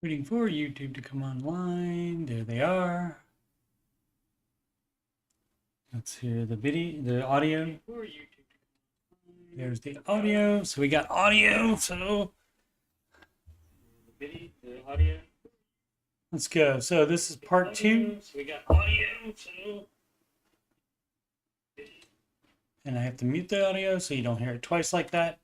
Waiting for YouTube to come online. There they are. Let's hear the video, the audio. There's the audio. So we got audio. So the audio. Let's go. So this is part 2. So we got audio. So and I have to mute the audio so you don't hear it twice like that.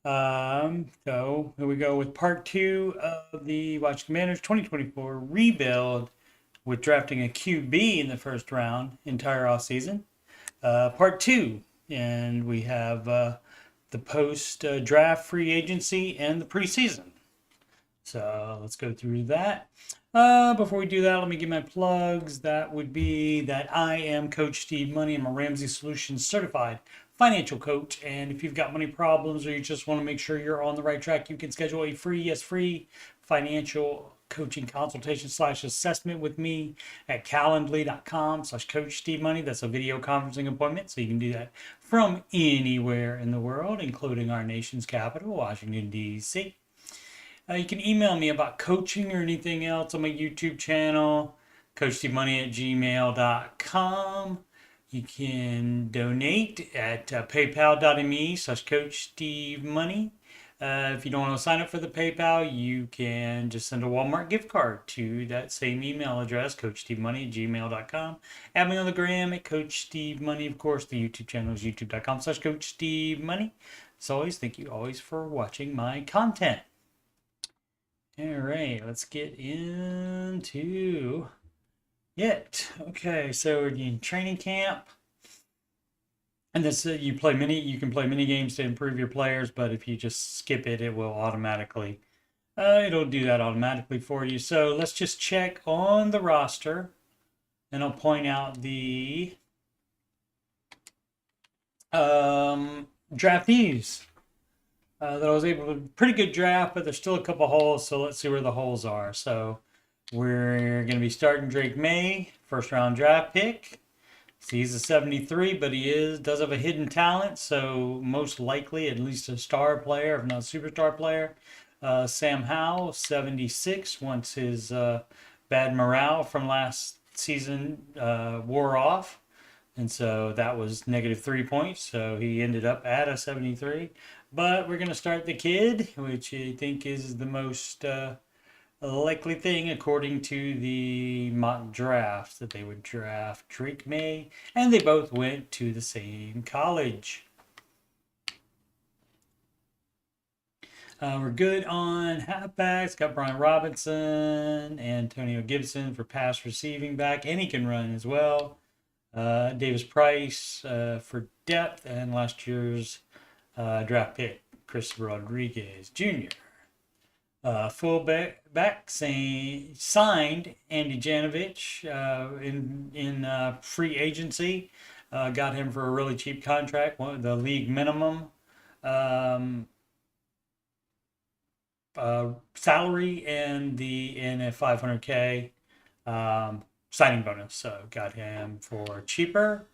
So here we go with part 2 of the Watch Commanders 2024 rebuild with drafting a QB in the first round entire off season. Part 2, and we have the post draft free agency and the preseason. So let's go through that. Before we do that, let me give my plugs. That would be that I am Coach Steve Money. I'm a Ramsey Solutions certified financial coach. And if you've got money problems or you just want to make sure you're on the right track, you can schedule a free financial coaching consultation / assessment with me at calendly.com/coach Steve Money. That's a video conferencing appointment. So you can do that from anywhere in the world, including our nation's capital, Washington, D.C. You can email me about coaching or anything else on my YouTube channel, coachstevemoney@gmail.com. You can donate at paypal.me/coachstevemoney. If you don't want to sign up for the PayPal, you can just send a Walmart gift card to that same email address, coachstevemoney@gmail.com. Add me on the gram at Coach Steve Money. Of course, the YouTube channel is youtube.com/Coach Steve Money. As always, thank you always for watching my content. All right, let's get into it. Okay, so we're in training camp, and this you can play mini games to improve your players, but if you just skip it, it will automatically it'll do that automatically for you. So let's just check on the roster, and I'll point out the draftees. That I was able to pretty good draft, but there's still a couple holes. So let's see where the holes are. So we're going to be starting Drake May, first round draft pick. So he's a 73, but he does have a hidden talent. So most likely at least a star player, if not a superstar player. Sam Howell, 76, once his bad morale from last season wore off. And so that was -3 points. So he ended up at a 73. But we're going to start the kid, which I think is the most likely thing according to the mock draft that they would draft Drake May. And they both went to the same college. We're good on halfbacks. Got Brian Robinson, Antonio Gibson for pass receiving back, and he can run as well. Davis Price for depth, and last year's draft pick, Christopher Rodriguez Jr. Fullback signed Andy Janovich in free agency. Got him for a really cheap contract, the league minimum salary and a $500K signing bonus. So got him for cheaper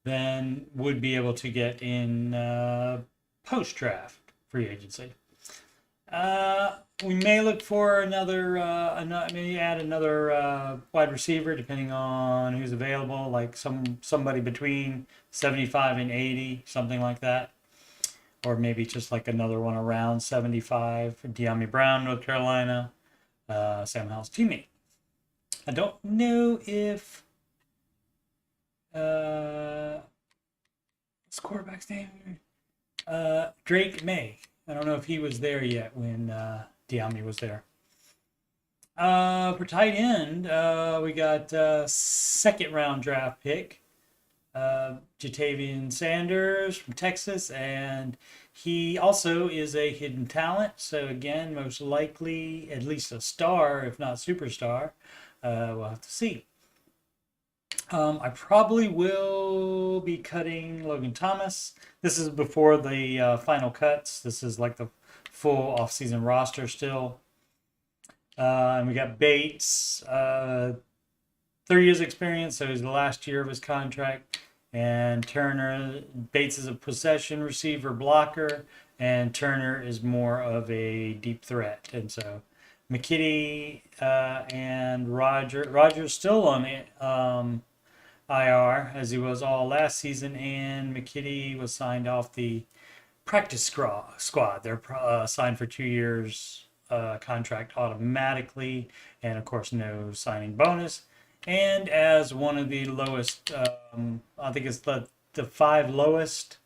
than would be able to get in post draft free agency. We may look for maybe add another wide receiver depending on who's available, like somebody between 75 and 80, something like that. Or maybe just like another one around 75. De'Ami Brown, North Carolina, Sam Howell's teammate. I don't know if what's quarterback's name? Drake May. I don't know if he was there yet when De'Ami was there. For tight end, we got second round draft pick, Jatavian Sanders from Texas, and he also is a hidden talent. So again, most likely at least a star, if not superstar. We'll have to see. I probably will be cutting Logan Thomas. This is before the final cuts. This is like the full offseason roster still. And we got Bates, 3 years experience, so he's the last year of his contract. And Turner, Bates is a possession receiver blocker, and Turner is more of a deep threat. And so McKitty and Roger. Roger's still on it. IR as he was all last season, and McKitty was signed off the practice squad. They're signed for 2 years contract automatically, and of course, no signing bonus. And as one of the lowest, I think it's the five lowest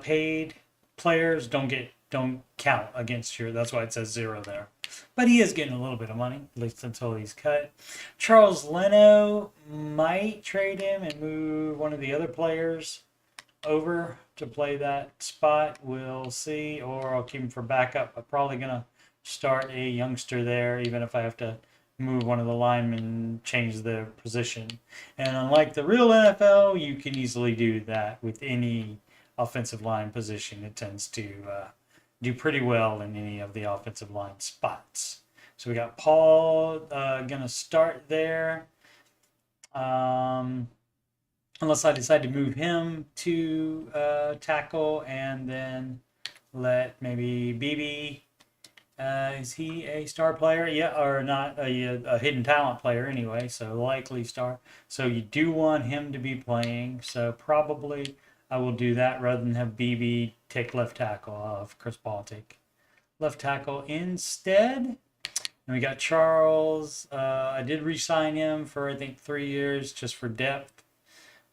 paid players don't count against your. That's why it says 0 there. But he is getting a little bit of money, at least until he's cut. Charles Leno might trade him and move one of the other players over to play that spot. We'll see. Or I'll keep him for backup. I'm probably going to start a youngster there, even if I have to move one of the linemen, change their position. And unlike the real NFL, you can easily do that with any offensive line position. It tends to do pretty well in any of the offensive line spots. So we got Paul going to start there. Unless I decide to move him to tackle and then let maybe BB. Is he a star player? Yeah, or not a hidden talent player anyway, so likely star. So you do want him to be playing. So probably I will do that rather than have BB take left tackle off. Chris Paul take left tackle instead. And we got Charles. I did re-sign him for I think 3 years just for depth.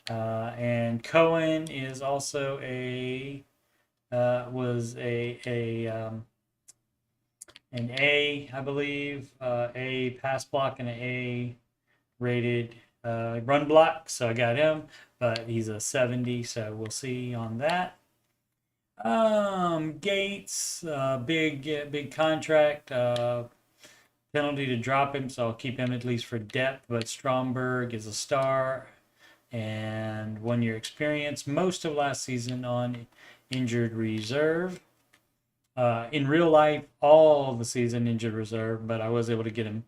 And Cohen is also was an A, I believe, A pass block and an A rated run block. So I got him, but he's a 70, so we'll see on that. Gates, big contract, penalty to drop him, so I'll keep him at least for depth. But Stromberg is a star and 1 year experience. Most of last season on injured reserve. In real life, all the season injured reserve, but I was able to get him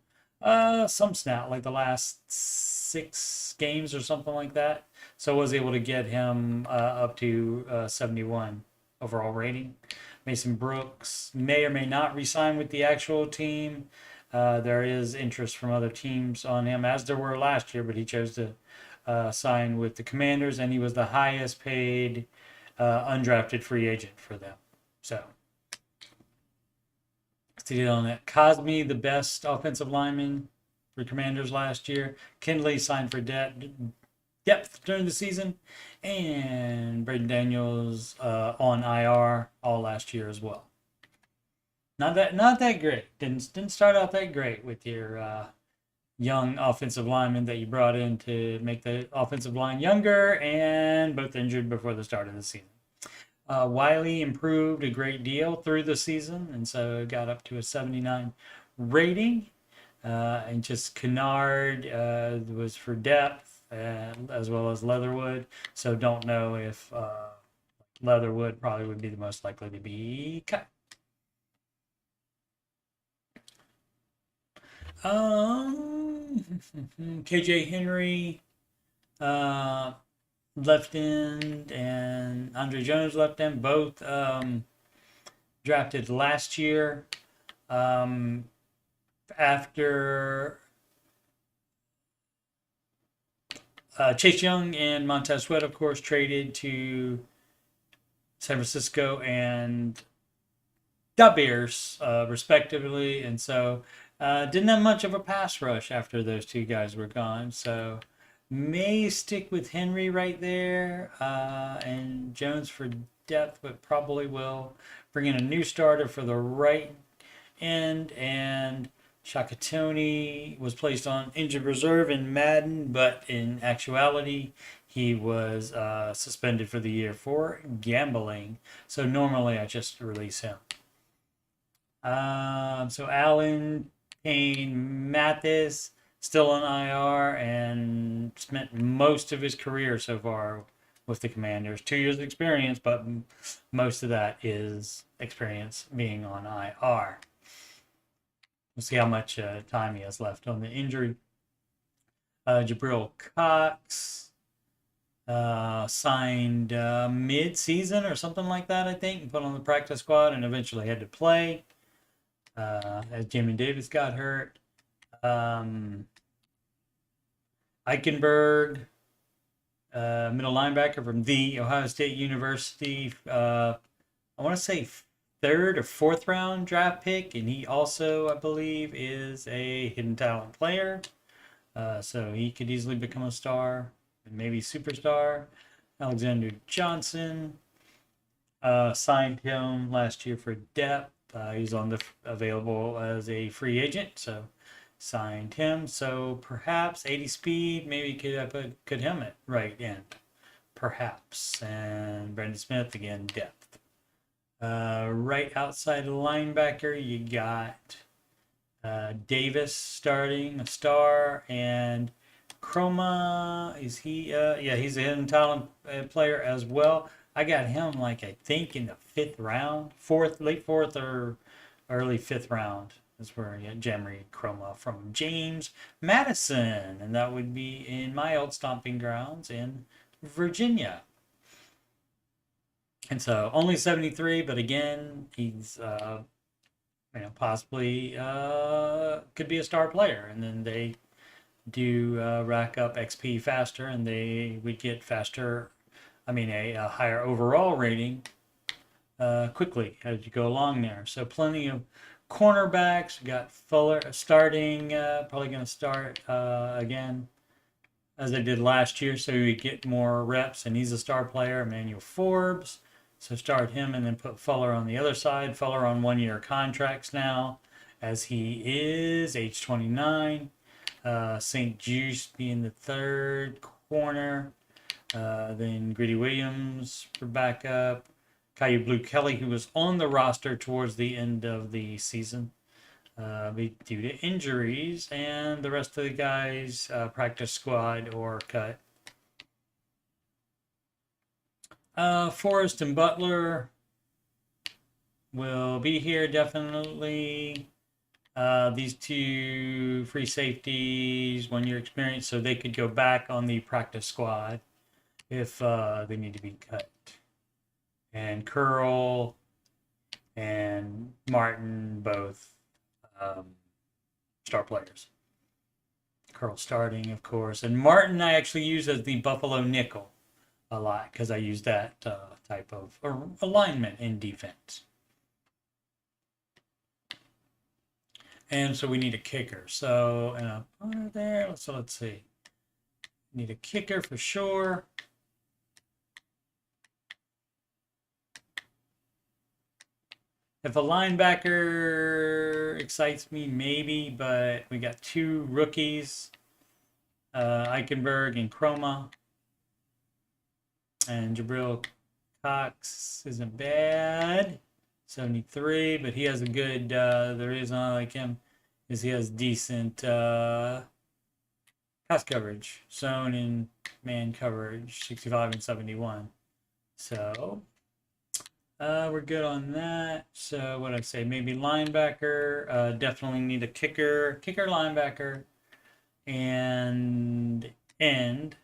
some snap, like the last 6 games or something like that. So I was able to get him up to 71 overall rating. Mason Brooks may or may not resign with the actual team. There is interest from other teams on him, as there were last year, but he chose to sign with the Commanders, and he was the highest paid undrafted free agent for them. So did on that. Cosme, the best offensive lineman for Commanders last year. Kindley signed for depth during the season, and Braden Daniels on IR all last year as well. Not that great. Didn't start out that great with your young offensive lineman that you brought in to make the offensive line younger, and both injured before the start of the season. Wiley improved a great deal through the season, and so got up to a 79 rating. And just Kennard was for depth, as well as Leatherwood. So don't know if Leatherwood probably would be the most likely to be cut. KJ Henry, left end, and Andre Jones left end, both drafted last year. After Chase Young and Montez Sweat, of course, traded to San Francisco and the Bears, respectively, and so didn't have much of a pass rush after those two guys were gone. So may stick with Henry right there, and Jones for depth, but probably will bring in a new starter for the right end. And Shakatoni was placed on injured reserve in Madden, but in actuality, he was suspended for the year for gambling. So normally I just release him. So Allen, Payne, Mathis, still on IR, and spent most of his career so far with the Commanders. 2 years experience, but most of that is experience being on IR. We'll see how much time he has left on the injury. Jabril Cox signed mid-season or something like that, I think, and put on the practice squad and eventually had to play. as Jimmy Davis got hurt. Eichenberg, middle linebacker from the Ohio State University. I want to say third or fourth round draft pick, and he also, I believe, is a hidden talent player. So he could easily become a star, and maybe superstar. Alexander Johnson, signed him last year for depth. He's on the available as a free agent, so signed him. So perhaps 80 speed, maybe could him at right end, perhaps. And Brandon Smith again, depth. Right outside linebacker, you got Davis starting, a star, and Chroma. Is he? Yeah, he's a hidden talent player as well. I got him like I think in the fifth round, late fourth or early fifth round. Is where you get Jamry Chroma from James Madison, and that would be in my old stomping grounds in Virginia. And so only 73, but again, he's possibly could be a star player, and then they do rack up XP faster, and they would get faster. A higher overall rating quickly as you go along there. So plenty of cornerbacks. We got Fuller starting, probably going to start again as they did last year, so we get more reps, and he's a star player. Emmanuel Forbes, so start him and then put Fuller on the other side. Fuller on 1-year contracts now, as he is age 29. St. Juice being the third corner. Then Greedy Williams for backup. Caillou Blue Kelly, who was on the roster towards the end of the season due to injuries, and the rest of the guys practice squad or cut. Forrest and Butler will be here definitely. These two free safeties, 1-year experience, so they could go back on the practice squad if they need to be cut. And Curl and Martin, both star players. Curl starting, of course. And Martin I actually use as the Buffalo nickel a lot because I use that type of alignment in defense. And so we need a kicker. So there. So let's see. Need a kicker for sure. If a linebacker excites me, maybe, but we got two rookies, Eichenberg and Chroma. And Jabril Cox isn't bad. 73, but he has a good, the reason I like him is he has decent pass coverage, zone and man coverage, 65 and 71. So we're good on that. So what I say, maybe linebacker, definitely need a kicker, linebacker, and end.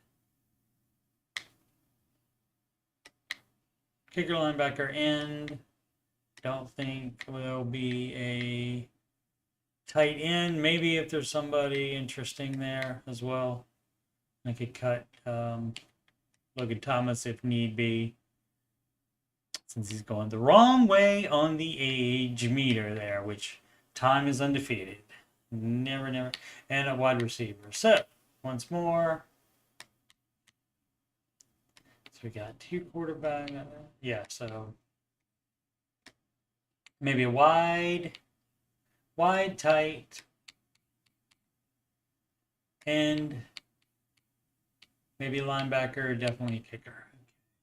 Kicker, linebacker, end. Don't think will be a tight end. Maybe if there's somebody interesting there as well. I could cut Logan Thomas if need be, since he's going the wrong way on the age meter there, which time is undefeated. Never. And a wide receiver. So, once more. So we got two quarterbacks. Yeah, so maybe a wide, tight, and maybe linebacker, definitely kicker.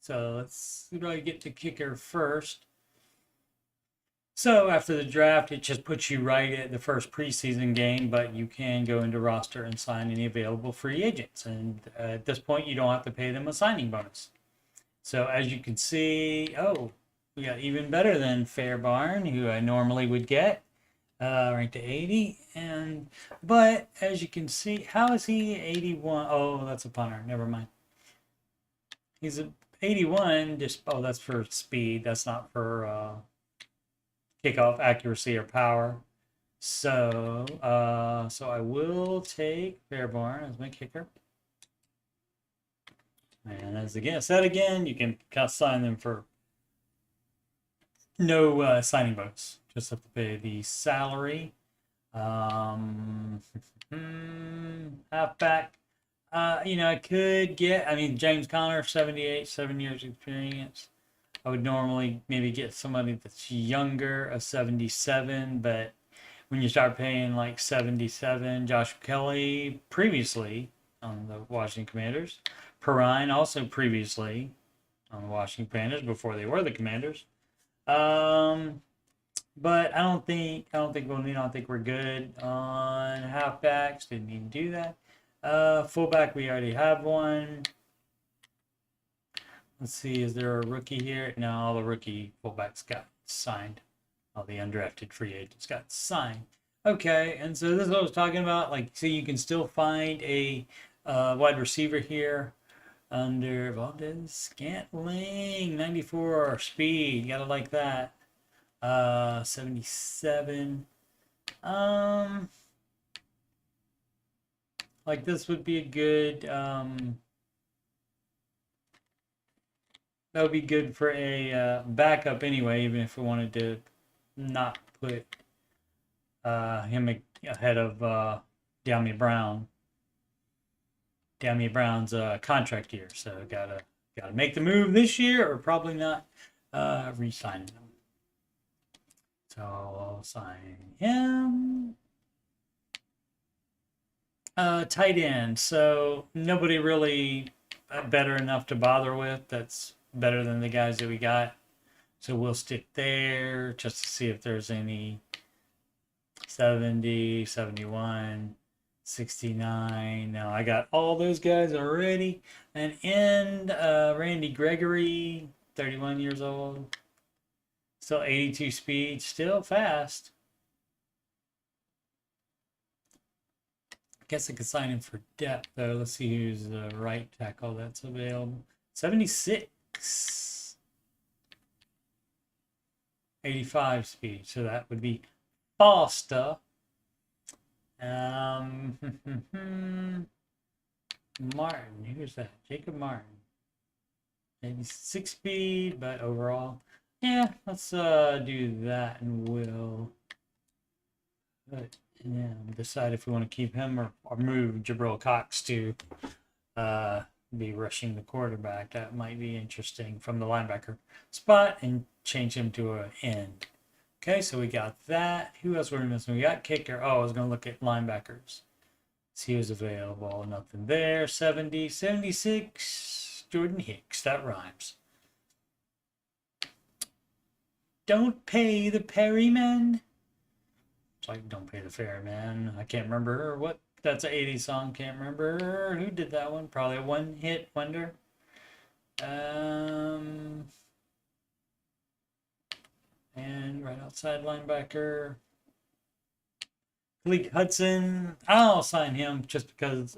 So let's really get to kicker first. So after the draft, it just puts you right at the first preseason game, but you can go into roster and sign any available free agents. And at this point, you don't have to pay them a signing bonus. So as you can see, we got even better than Fairbarn, who I normally would get, ranked to 80. But as you can see, how is he 81? Oh, that's a punter. Never mind. He's a 81. That's for speed. That's not for kickoff accuracy or power. So I will take Fairborn as my kicker. And as again said again, you can sign them for no signing bonus. Just have to pay the salary. Halfback. I could get, James Conner, 78, 7 years experience. I would normally maybe get somebody that's younger, a 77, but when you start paying like 77, Josh Kelly previously on the Washington Commanders, Perrine also previously on the Washington Commanders before they were the Commanders. But I don't think we'll need. I don't think we're good on halfbacks. Didn't need to do that. Fullback, we already have one. Let's see, is there a rookie here? No, all the rookie fullbacks got signed. All the undrafted free agents got signed. Okay, and so this is what I was talking about. Like, so you can still find a wide receiver here under Valdez Scantling, 94 speed. Gotta like that. 77. Like this would be a good. That would be good for a backup anyway, even if we wanted to not put him ahead of Damian Brown. Damian Brown's contract year, so gotta make the move this year, or probably not re-signing him. So I'll sign him. Tight end. So nobody really better enough to bother with. That's better than the guys that we got. So we'll stick there just to see if there's any 70, 71, 69. Now I got all those guys already. And Randy Gregory, 31 years old. Still 82 speed, still fast. I guess I could sign him for depth though. Let's see who's the right tackle that's available. 76. 85 speed. So that would be Foster. Martin. Who's that? Jacob Martin. Maybe 6 speed, but overall. Yeah, let's do that, and we'll decide if we want to keep him or move Jabril Cox to be rushing the quarterback. That might be interesting from the linebacker spot and change him to an end. Okay, so we got that. Who else were we missing? We got kicker. Oh, I was going to look at linebackers. See who's available. Nothing there. 70, 76. Jordan Hicks. That rhymes. Don't pay the Perryman. It's like Don't Pay the Ferryman. I can't remember what. That's an 80s song. Can't remember who did that one. Probably a one-hit wonder. And right outside linebacker. Cleek Hudson. I'll sign him just because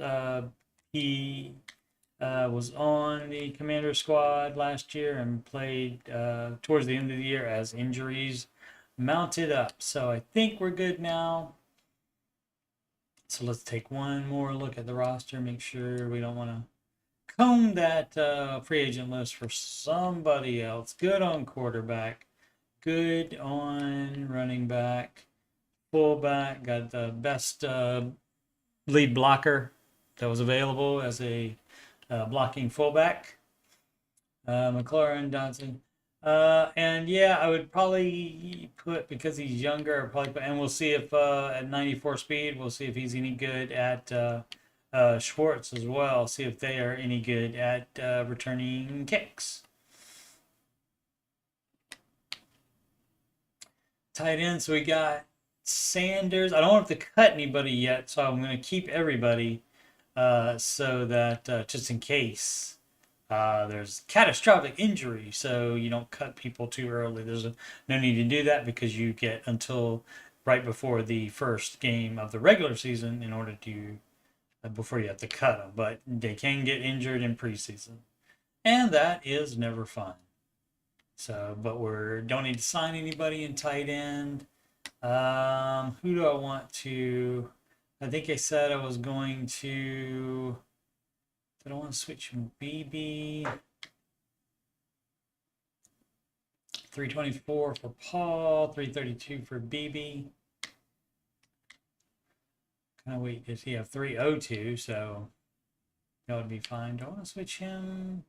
he was on the Commander squad last year and played towards the end of the year as injuries mounted up. So I think we're good now. So let's take one more look at the roster. Make sure we don't want to comb that free agent list for somebody else. Good on quarterback. Good on running back. Fullback. Got the best lead blocker that was available as a blocking fullback. McLaurin, Dodson. And yeah, I would probably put, because he's younger, and we'll see if at 94 speed, we'll see if he's any good at Schwartz as well. See if they are any good at returning kicks. Tight end, so we got Sanders. I don't have to cut anybody yet, so I'm going to keep everybody so that just in case. There's catastrophic injury, so you don't cut people too early. There's no need to do that because you get until right before the first game of the regular season in order to before you have to cut them. But they can get injured in preseason, and that is never fun. So, but we don't need to sign anybody in tight end. Who do I want to? I think I said I was going to. I don't want to switch from BB. 324 for Paul, 332 for BB. Kind of wait, does he have 302? So that would be fine. Do I want to switch him?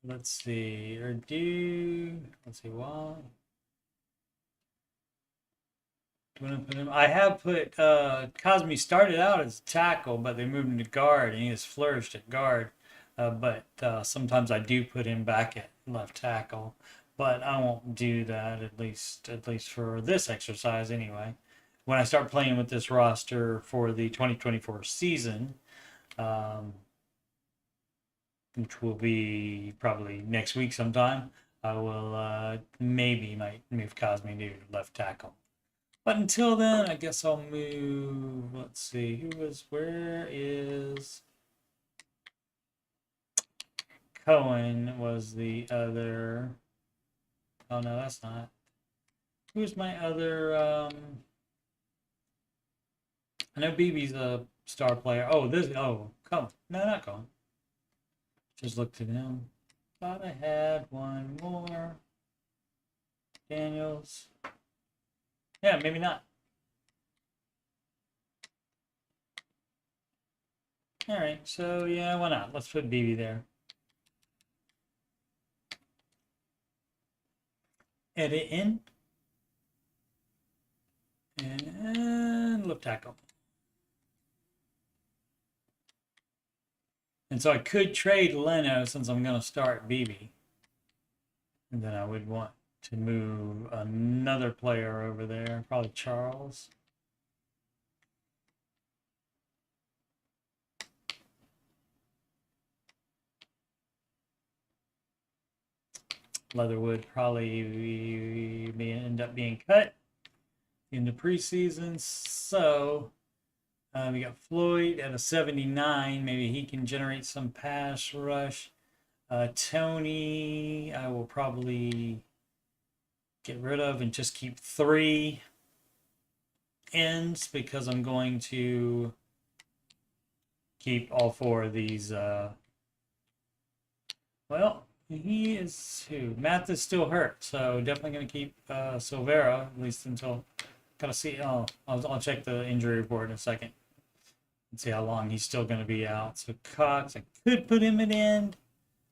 Let's see. Or do. Let's see. Why? I have put Cosme started out as tackle, but they moved him to guard, and he has flourished at guard. But sometimes I do put him back at left tackle, but I won't do that at least for this exercise anyway. When I start playing with this roster for the 2024 season, which will be probably next week sometime, I will might move Cosme to left tackle. But until then, I guess I'll move. Let's see, where is Cohen was the other. Oh no, that's not. Who's my other? I know BB's a star player. Oh, Cohen. No, not Cohen. Just looked at him. Thought I had one more. Daniels. Yeah, maybe not. All right, so yeah, why not? Let's put BB there. Edit in. And left tackle. And so I could trade Leno since I'm going to start BB. And then I would want to move another player over there, probably Charles. Leatherwood probably end up being cut in the preseason. So we got Floyd at a 79. Maybe he can generate some pass rush. Tony, I will probably get rid of and just keep 3 ends because I'm going to keep all 4 of these. Well, he is who? Matt is still hurt, so definitely going to keep Silvera at least until. Gotta see. Oh, I'll check the injury report in a second and see how long he's still going to be out. So Cox, I could put him at end,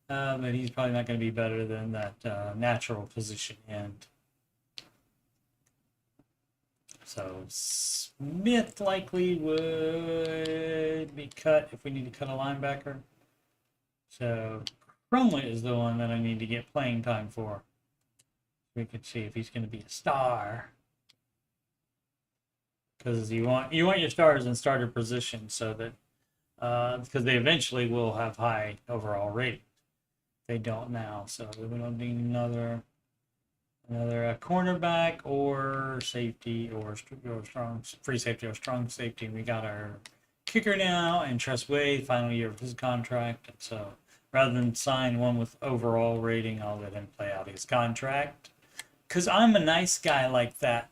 but he's probably not going to be better than that natural position end. So Smith likely would be cut if we need to cut a linebacker. So Crumley is the one that I need to get playing time for. We could see if he's going to be a star. Because you want your stars in starter position so that because they eventually will have high overall rating. They don't now, so we don't need another cornerback or safety or strong free safety or strong safety. We got our kicker now and Tress Wade, final year of his contract. And so rather than sign one with overall rating, I'll let him play out his contract. Because I'm a nice guy like that.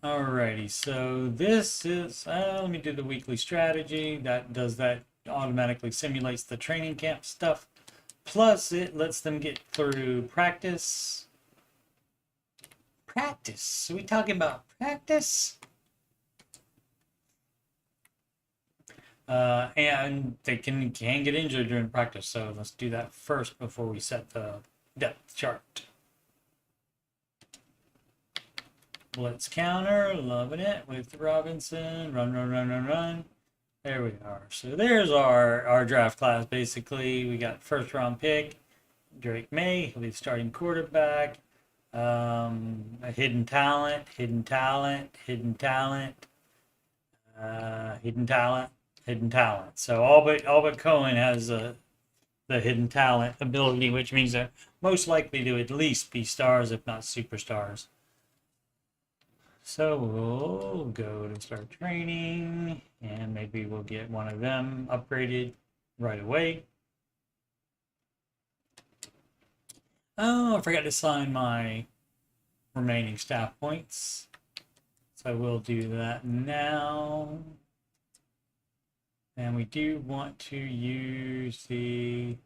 Alrighty, so this is, let me do the weekly strategy. That automatically simulates the training camp stuff. Plus, it lets them get through practice. Practice? Are we talking about practice? And they can get injured during practice, so let's do that first before we set the depth chart. Blitz counter, loving it with Robinson. Run. There we are. So there's our draft class, basically. We got first round pick, Drake May. He'll be the starting quarterback. A hidden talent. So all but Cohen has the hidden talent ability, which means they're most likely to at least be stars, if not superstars. So we'll go to start training, and maybe we'll get one of them upgraded right away. Oh, I forgot to sign my remaining staff points. So I will do that now. And we do want to use the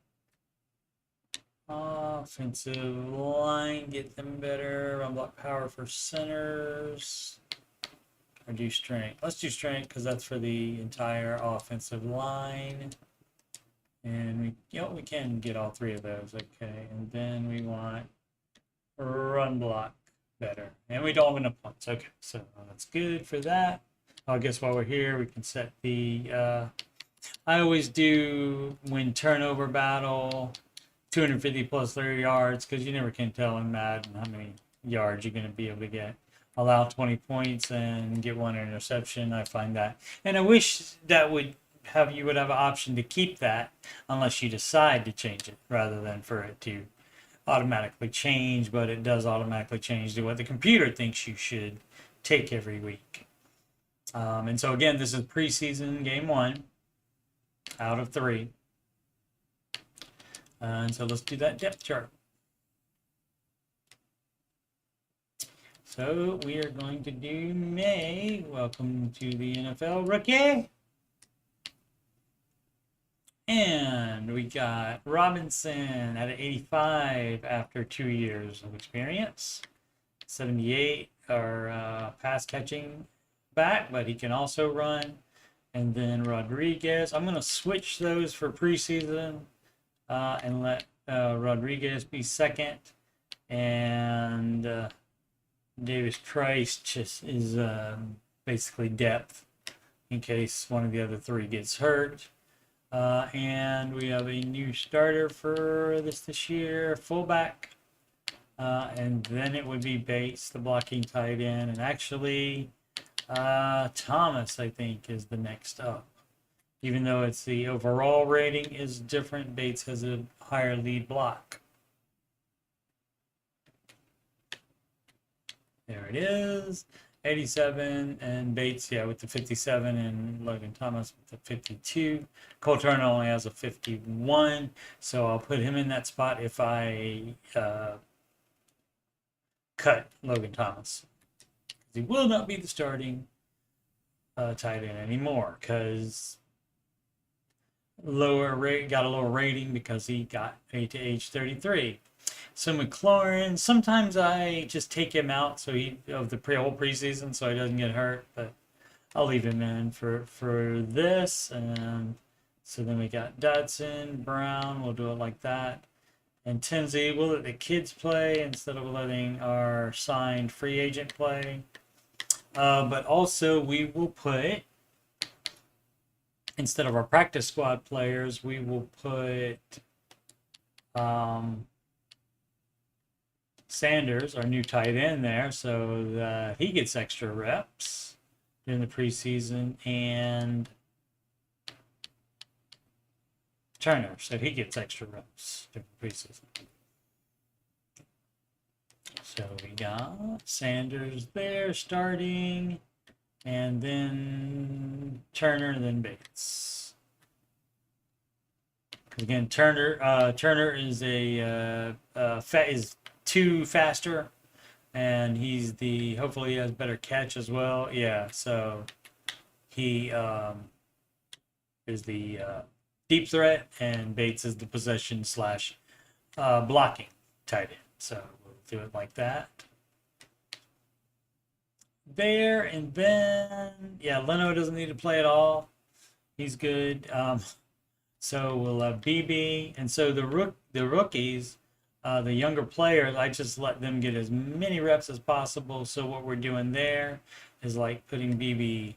offensive line, get them better. Run block power for centers. Or do strength. Let's do strength because that's for the entire offensive line. And we can get all three of those. Okay. And then we want run block better. And we don't have enough points. Okay. So that's good for that. I guess while we're here, we can set the I always do win turnover battle, 250 plus 30 yards, because you never can tell in Madden how many yards you're going to be able to get. Allow 20 points and get one interception. I find that. And I wish that you would have an option to keep that unless you decide to change it rather than for it to automatically change, but it does automatically change to what the computer thinks you should take every week. And so again, this is preseason game 1 out of 3. And so let's do that depth chart. So we are going to do May. Welcome to the NFL rookie. And we got Robinson at an 85 after 2 years of experience. 78 are pass catching back, but he can also run. And then Rodriguez. I'm going to switch those for preseason and let Rodriguez be second. And Davis Price just is basically depth in case one of the other 3 gets hurt. And we have a new starter for this year, fullback. And then it would be Bates, the blocking tight end. And actually, Thomas, I think, is the next up. Even though it's the overall rating is different, Bates has a higher lead block. There it is. 87 and Bates, yeah, with the 57, and Logan Thomas with the 52. Cole Turner only has a 51, so I'll put him in that spot if I cut Logan Thomas. He will not be the starting tight end anymore because got a lower rating because he got to age 33. So McLaurin, sometimes I just take him out so he of the whole preseason so he doesn't get hurt, but I'll leave him in for this. And so then we got Dodson, Brown, we'll do it like that. And Tenzie, we'll let the kids play instead of letting our signed free agent play. But also we will put, instead of our practice squad players, we will put Sanders, our new tight end there, so that he gets extra reps during the preseason, and Turner, so he gets extra reps during the preseason. So we got Sanders there starting, and then Turner, and then Bates. Again, Turner is is 2 faster, and he's hopefully he has better catch as well. Yeah, so he is the deep threat, and Bates is the possession / blocking tight end. So we'll do it like that. There, and then yeah, Leno doesn't need to play at all. He's good. So we'll have BB, and so the rookies. The younger players, I just let them get as many reps as possible. So what we're doing there is like putting BB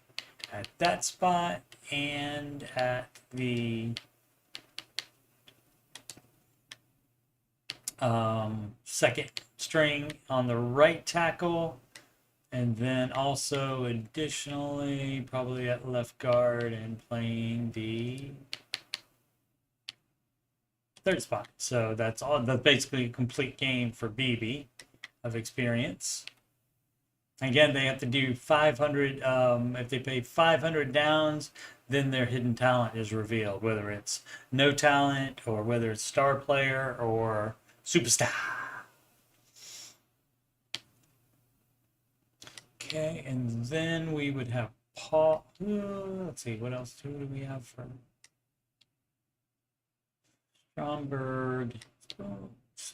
at that spot and at the second string on the right tackle. And then also additionally, probably at left guard and playing the 3rd spot. So that's basically a complete game for BB of experience. Again, they have to do 500. If they pay 500 downs, then their hidden talent is revealed, whether it's no talent or whether it's star player or superstar. Okay, and then we would have Paul. Let's see, what else do we have for Stromberg?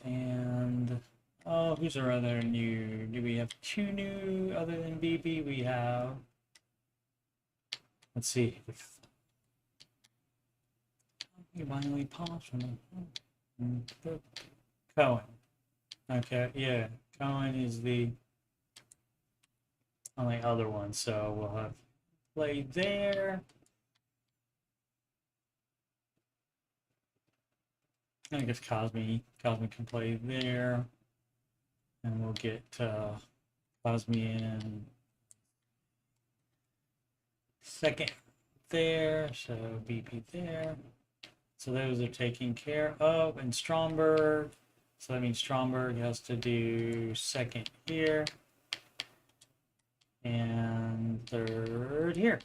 And oh, who's our other new? Do we have two new other than BB? We have. Let's see if finally pause from Cohen. Okay, yeah, Cohen is the only other one, so we'll have play there. I guess Cosme can play there, and we'll get Cosme in second there, so BP there. So those are taken care of, and Stromberg. So that means Stromberg has to do second here and third here.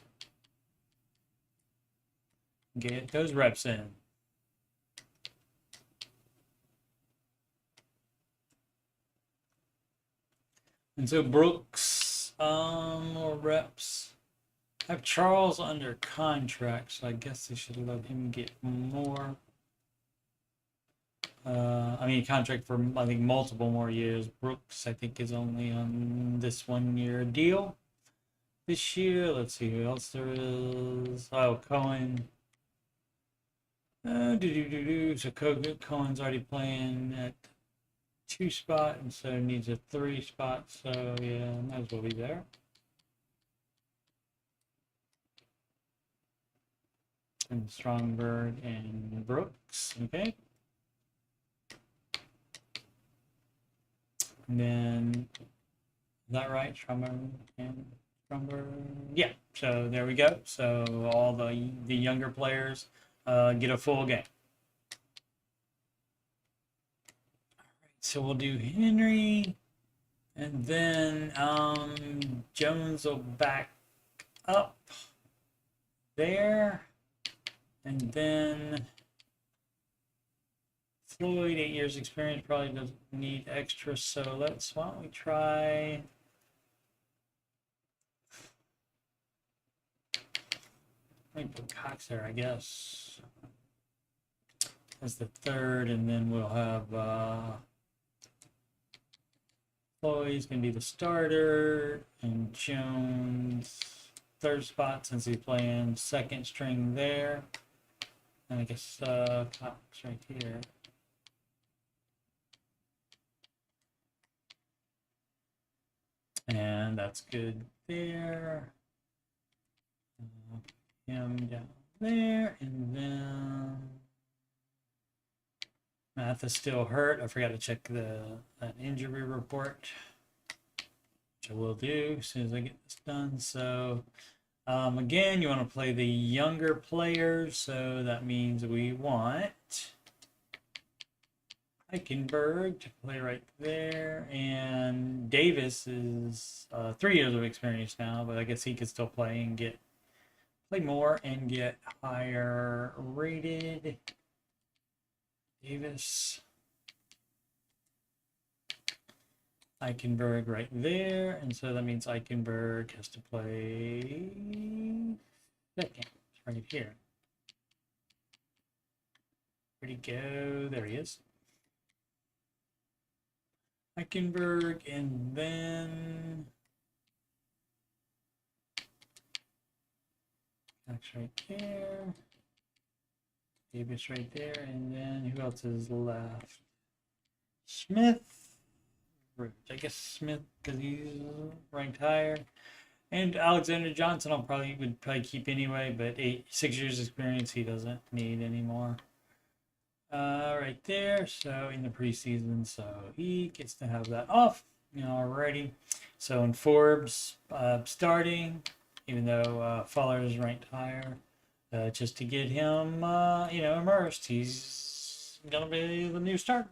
Get those reps in. And so Brooks, more reps. I have Charles under contract, so I guess they should let him get more. I mean, contract for, I think, multiple more years. Brooks, I think, is only on this 1 year deal this year. Let's see who else there is. Oh, Cohen. So Cohen's already playing at 2 spot, and so needs a 3 spot. So yeah, might as well be there. And Stromberg and Brooks. Okay. And then, is that right? Stromberg and Stromberg? Yeah. So there we go. So all the younger players get a full game. All right. So we'll do Henry, and then Jones will back up there, and then Floyd, 8 years experience, probably doesn't need extra, so why don't we try let me put Cox there, I guess, as the third, and then we'll have Floyd's gonna be the starter, and Jones third spot since he's playing second string there, and I guess Cox right here. And that's good there. Him down there, and then Math is still hurt. I forgot to check an injury report, which I will do as soon as I get this done. So again, you want to play the younger players, so that means we want Eichenberg to play right there, and Davis is 3 years of experience now, but I guess he could still play and play more and get higher rated. Davis, Eichenberg right there, and so that means Eichenberg has to play second right here. Where'd he go? There he is. Eichenberg, and then Cox right there, Davis right there, and then who else is left? Smith, I guess Smith, because he's ranked higher, and Alexander Johnson would probably keep anyway, but 6 years experience he doesn't need anymore. Right there, so in the preseason, so he gets to have that off. Alrighty. So in Forbes, starting, even though Fowler is ranked higher, just to get him, immersed. He's gonna be the new starter.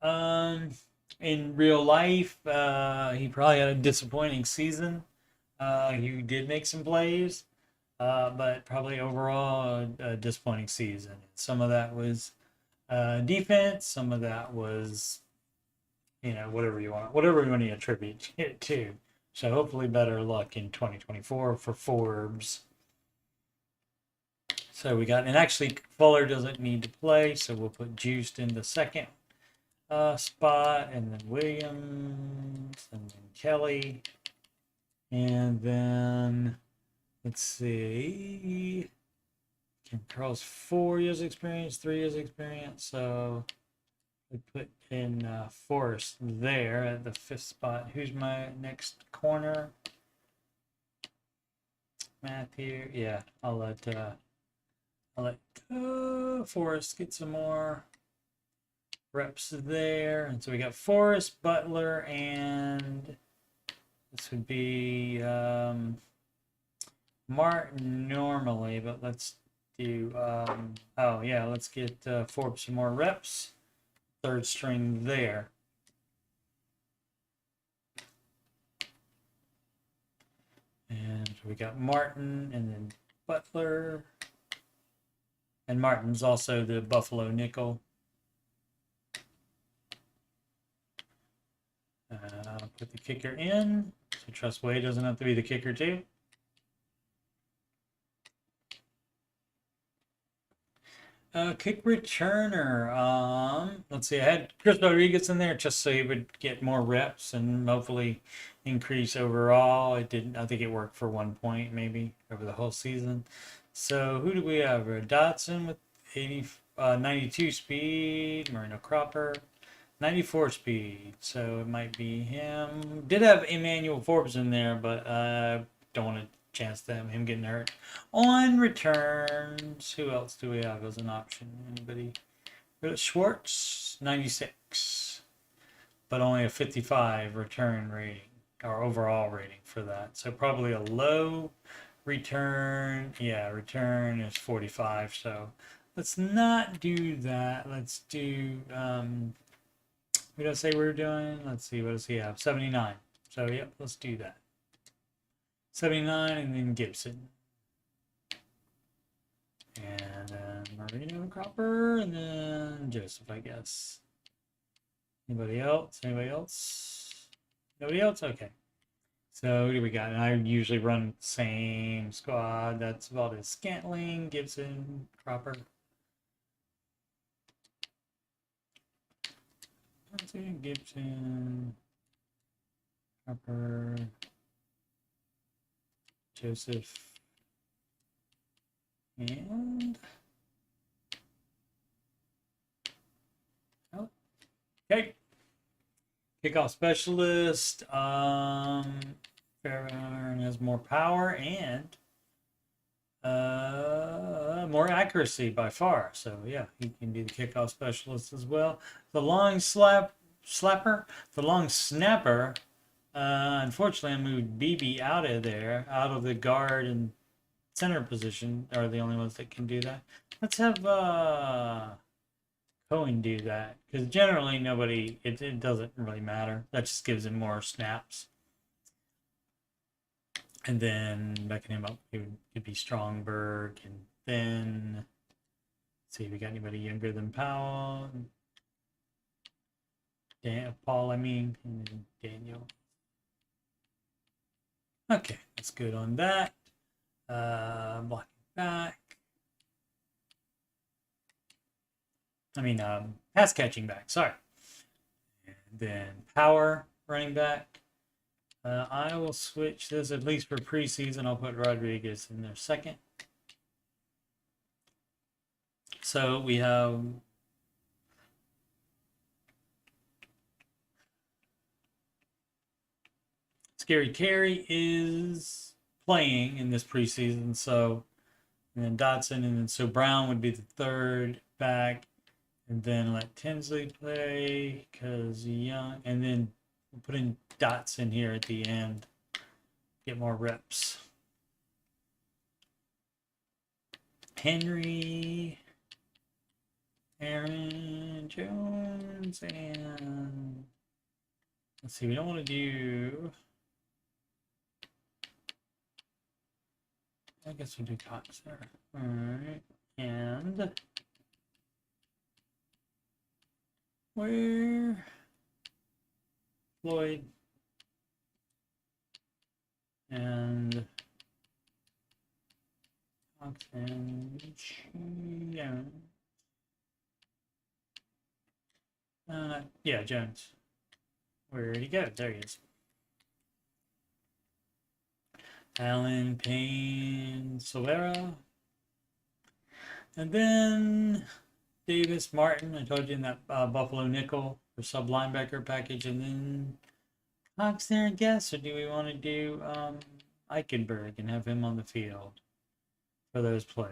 In real life, he probably had a disappointing season. He did make some plays. But probably overall a disappointing season. Some of that was defense. Some of that was, whatever you want to attribute it to. So hopefully better luck in 2024 for Forbes. So we got, and actually Fuller doesn't need to play, so we'll put Juiced in the second spot, and then Williams, and then Kelly, and then let's see, Kim Carl's 4 years experience, 3 years experience, so we put in Forrest there at the 5th spot. Who's my next corner? Matthew. Yeah, I'll let Forrest get some more reps there. And so we got Forrest, Butler, and this would be Martin normally, but let's do oh yeah, let's get Forbes some more reps. 3rd string there. And we got Martin and then Butler. And Martin's also the Buffalo nickel. Put the kicker in. So trust Wade doesn't have to be the kicker too. Kick returner. Let's see. I had Chris Rodriguez in there just so he would get more reps and hopefully increase overall. It didn't. I think it worked for 1 point maybe over the whole season. So who do we have? Dotson with 92 speed. Marino Cropper, 94 speed. So it might be him. Did have Emmanuel Forbes in there, but don't want to chance him getting hurt. On returns, who else do we have as an option? Anybody? Schwartz, 96, but only a 55 return rating or overall rating for that. So probably a low return. Yeah, return is 45. So let's not do that. Let's do. What did I say we were doing? Let's see. What does he have? 79. So yep, let's do that. 79, and then Gibson. And then Marino Cropper, and then Joseph, I guess. Anybody else? Anybody else? Nobody else? Okay. So who do we got? And I usually run the same squad. That's Valdez Scantling, Gibson, Cropper. Let's see, Gibson, Cropper, Joseph, and oh, okay. Kickoff specialist. Fairbairn has more power and more accuracy by far. So yeah, he can be the kickoff specialist as well. The long slapper, the long snapper. Unfortunately, I moved BB out of there, out of the guard and center position. Are the only ones that can do that. Let's have Cohen do that, because generally nobody. It doesn't really matter. That just gives him more snaps. And then backing him up, it would be Strongberg, and then let's see, we got anybody younger than Powell? Paul, I mean, and then Daniel. Okay, that's good on that. Blocking back. I mean, pass catching back. Sorry. And then Power running back. I will switch this, at least for preseason. I'll put Rodriguez in there second. So we have Scary Terry is playing in this preseason, so and then Dotson, and then so Brown would be the third back, and then let Tinsley play because Young, and then we'll put in Dotson here at the end, get more reps. Henry, Aaron Jones, and let's see, we don't want to do. I guess we'll do Condenser. All right, and where Floyd, And yeah, Jones. Where'd he go? There he is. Allen, Payne, Silvera. And then Davis, Martin. I told you in that Buffalo nickel for sub linebacker package. And then Cox there, I guess. Or do we want to do Eichenberg and have him on the field for those plays?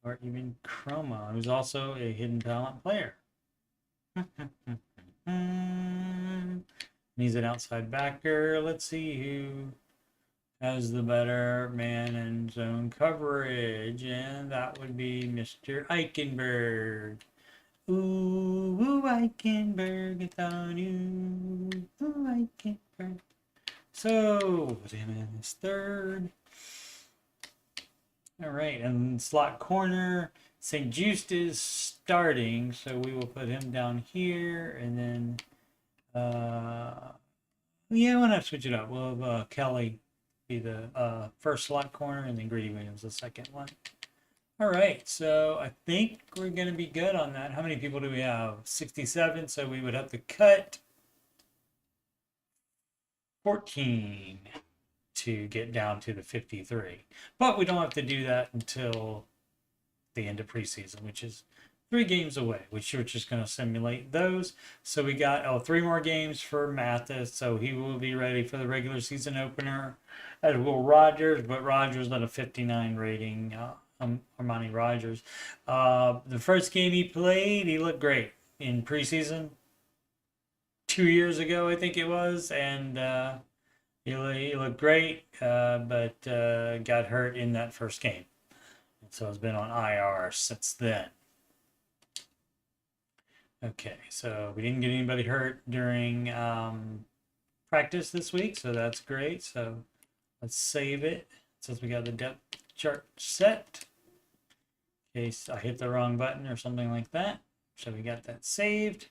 Or even Chroma, who's also a hidden talent player. He's an outside backer. Let's see who has the better man and zone coverage, and that would be Mr. Eichenberg. Ooh, Eichenberg, it's on you. Ooh, Eichenberg. So, put him in his third. All right, and slot corner, St. Just is starting, so we will put him down here, and then, yeah, why not switch it up? We'll have Kelly be the first slot corner, and then Greedy Williams the second one. All right, so I think we're going to be good on that. How many people do we have? 67, so we would have to cut 14 to get down to the 53. But we don't have to do that until the end of preseason, which is 3 games away, which we're just going to simulate those. So we got 3 more games for Mathis, so he will be ready for the regular season opener, as will Rogers, but Rogers at a 59 rating, Armani Rogers. The first game he played, he looked great in preseason 2 years ago, I think it was, and he looked great, but got hurt in that first game. And so has been on IR since then. Okay, so we didn't get anybody hurt during practice this week, so that's great. So let's save it since we got the depth chart set. In case I hit the wrong button or something like that. So we got that saved.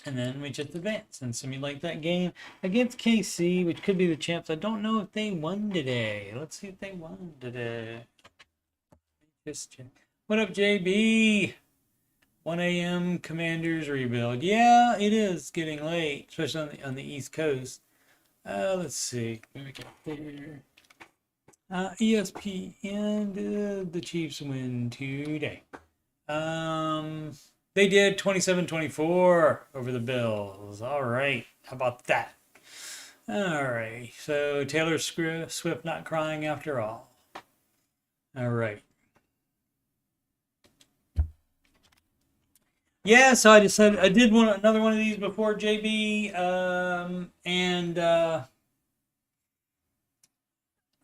And then we just advance and simulate that game against KC, which could be the champs. I don't know if they won today. Let's see if they won today. Just check. What up, JB? 1 a.m. Commanders rebuild. Yeah, it is getting late, especially on the East Coast. Let's see. Let me get there. ESPN, the Chiefs win today. They did 27-24 over the Bills. All right. How about that? All right. So Taylor Swift not crying after all. All right. Yeah, so I decided I did another one of these before, JB,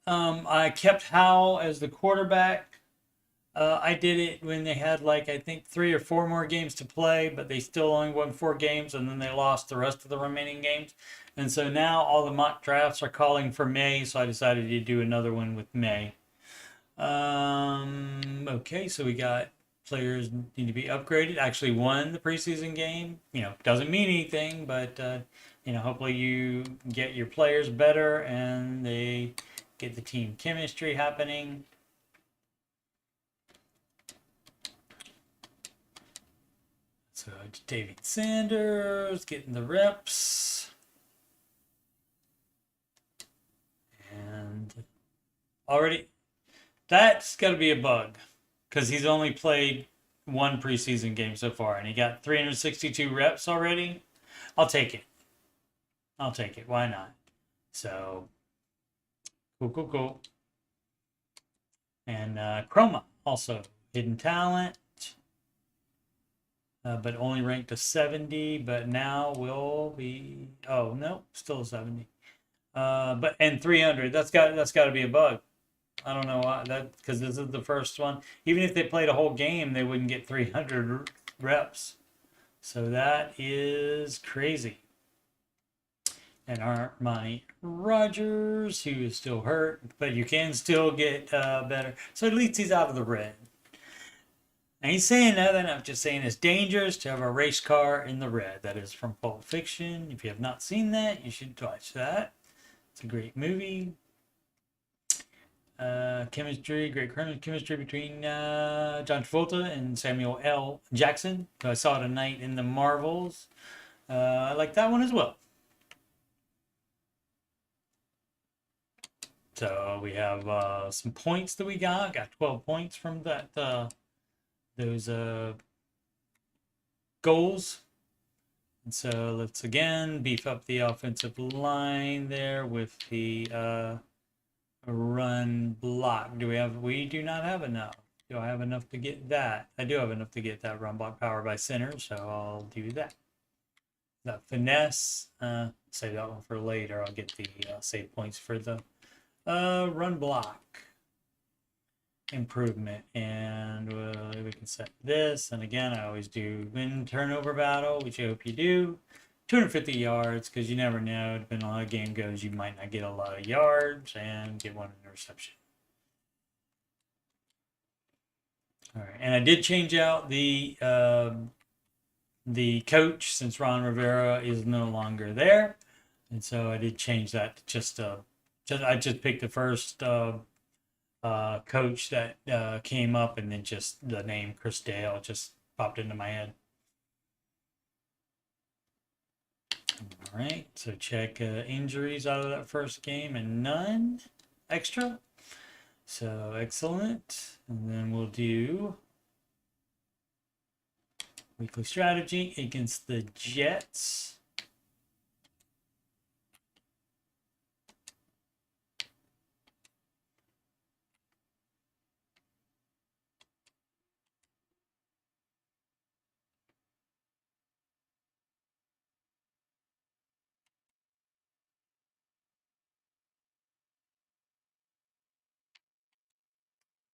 I kept Howell as the quarterback. I did it when they had I think 3 or 4 more games to play, but they still only won 4 games, and then they lost the rest of the remaining games. And so now all the mock drafts are calling for May, so I decided to do another one with May. Okay, so we got players need to be upgraded. Actually won the preseason game. Doesn't mean anything, but hopefully you get your players better and they get the team chemistry happening. So David Sanders getting the reps. And already, that's got to be a bug because he's only played 1 preseason game so far and he got 362 reps already. I'll take it. Why not? So, cool. And Chroma, also hidden talent. But only ranked to 70, but now will be, oh no, still 70. And 300, that's got to be a bug. I don't know why because this is the first one. Even if they played a whole game, they wouldn't get 300 reps. So that is crazy. And Armani Rogers, who is still hurt, but you can still get better. So at least he's out of the red. I ain't saying nothing. I'm just saying it's dangerous to have a race car in the red. That is from Pulp Fiction. If you have not seen that, you should watch that. It's a great movie. Chemistry, great chemistry between John Travolta and Samuel L. Jackson, who I saw tonight in the Marvels. I like that one as well. So we have some points that we got. Got 12 points from that those goals. And so let's again beef up the offensive line there with the run block. We do not have enough. Do I have enough to get that? I do have enough to get that run block power by center, so I'll do that. The finesse, save that one for later. I'll get the save points for the run block improvement. And we can set this. And again, I always do win turnover battle, which I hope you do. 250 yards, because you never know, depending on how the game goes, you might not get a lot of yards and get one interception. All right, and I did change out the coach since Ron Rivera is no longer there, and so I did change that to just I just picked the first coach that came up, and then just the name Chris Dale just popped into my head. All right, so check injuries out of that first game, and none extra. So excellent. And then we'll do weekly strategy against the Jets.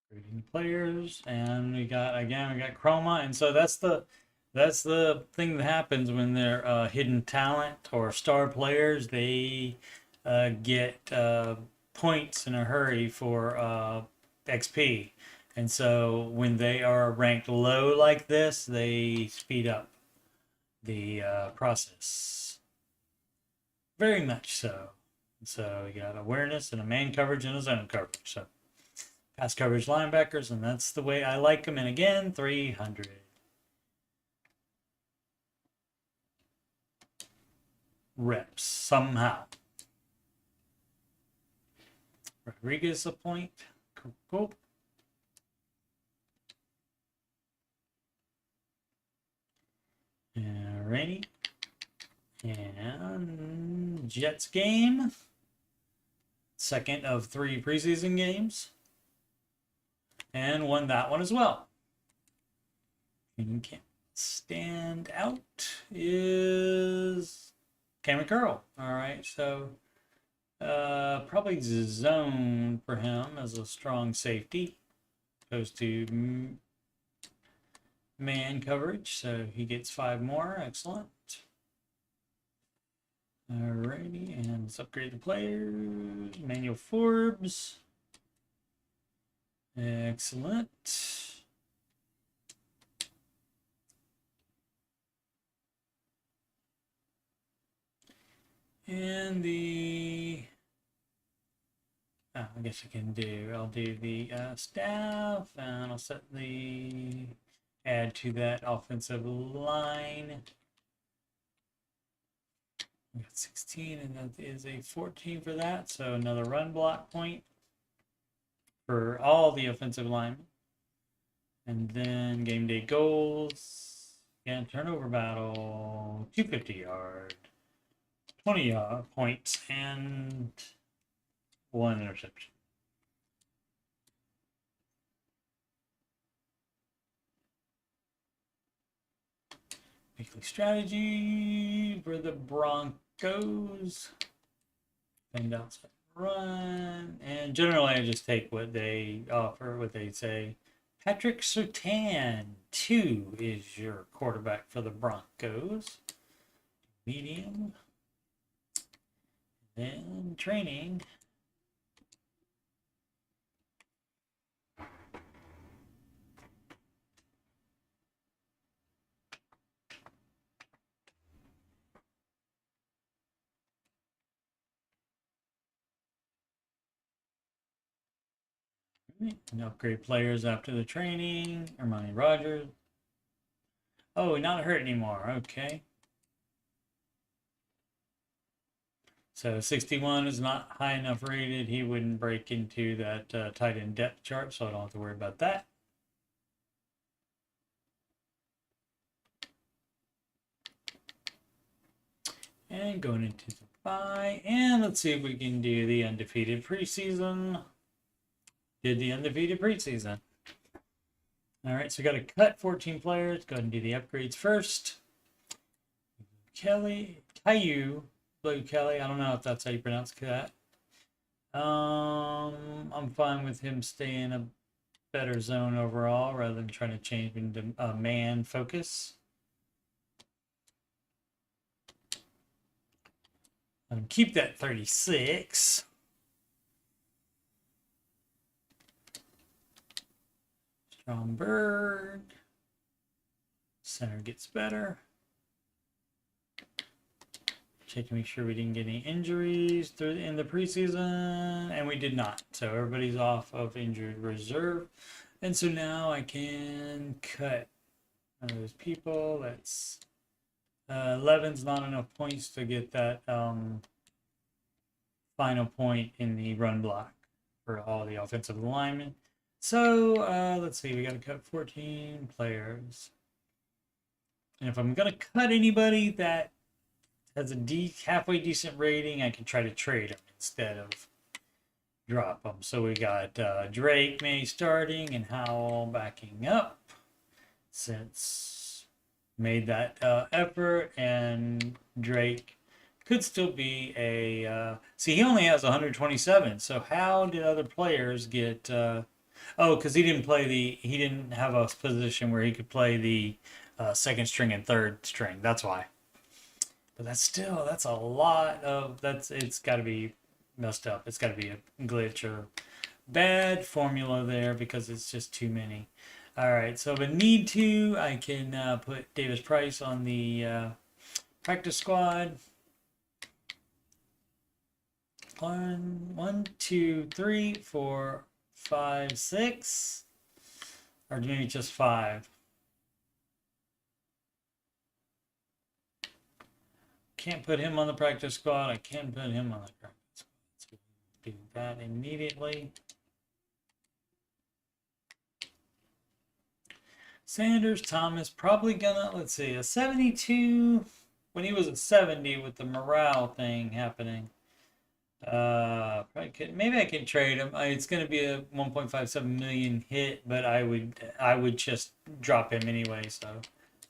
Creating players, and we got chroma, and so that's the thing that happens when they're hidden talent or star players. They get points in a hurry for XP, and so when they are ranked low like this, they speed up the process very much so. So you got awareness and a man coverage and a zone coverage. So pass coverage linebackers, and that's the way I like them. And again, 300. Reps somehow. Rodriguez a point. Cool. Alrighty. And Jets game. Second of 3 preseason games. And won that one as well. And can't stand out is Cameron Curl. All right, so probably zone for him as a strong safety, opposed to man coverage. So he gets 5 more. Excellent. Alrighty, and let's upgrade the players. Emmanuel Forbes. Excellent. And I guess I'll do the staff, and I'll set add to that offensive line. We got 16, and that is a 14 for that, so another run block point for all the offensive linemen. And then game day goals. Again, turnover battle, 250 yard, 20 points, and 1 interception. Weekly strategy for the Broncos. Find outside run, and generally I just take what they offer, what they say. Patrick Surtain, 2 is your quarterback for the Broncos. Medium. Then training. And upgrade players after the training. Armani Rogers. Oh, not hurt anymore. Okay. So 61 is not high enough rated. He wouldn't break into that tight end depth chart, so I don't have to worry about that. And going into the bye. And let's see if we can do the undefeated preseason. Did the undefeated preseason. All right, so we got to cut 14 players. Go ahead and do the upgrades first. Caillou, Blue Kelly. I don't know if that's how you pronounce that. I'm fine with him staying a better zone overall rather than trying to change into a man focus. Keep that 36. Stromberg. Center gets better. Check to make sure we didn't get any injuries in the preseason, and we did not. So everybody's off of injured reserve. And so now I can cut those people. That's 11's not enough points to get that final point in the run block for all the offensive linemen. So let's see, we got to cut 14 players. And if I'm going to cut anybody that has a halfway decent rating, I can try to trade them instead of drop them. So we got Drake May starting and Howell backing up, since made that effort, and Drake could still be a see, he only has 127. So how did other players get oh, because he didn't have a position where he could play the second string and third string. That's why. But that's a lot of, it's got to be messed up. It's got to be a glitch or bad formula there, because it's just too many. All right, so if I need to, I can put Davis Price on the practice squad. 1, 2, 3, 4, 5, 6, or maybe just 5. Can't put him on the practice squad. I can put him on the practice squad. So do that immediately. Sanders, Thomas, probably gonna, let's see, a 72 when he was at 70 with the morale thing happening. Probably could, maybe I can trade him. It's going to be a 1.57 million hit, but I would just drop him anyway. So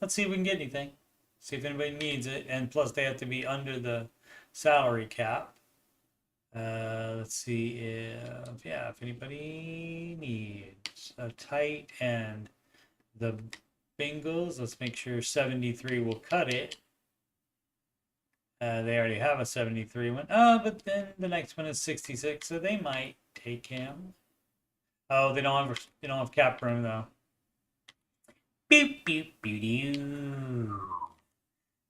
let's see if we can get anything. See if anybody needs it, and plus they have to be under the salary cap. Let's see if anybody needs a tight end. The Bengals, let's make sure 73 will cut it. They already have a 73 one. Oh, but then the next one is 66, so they might take him. Oh, they don't have cap room though. Boop boop boop doo.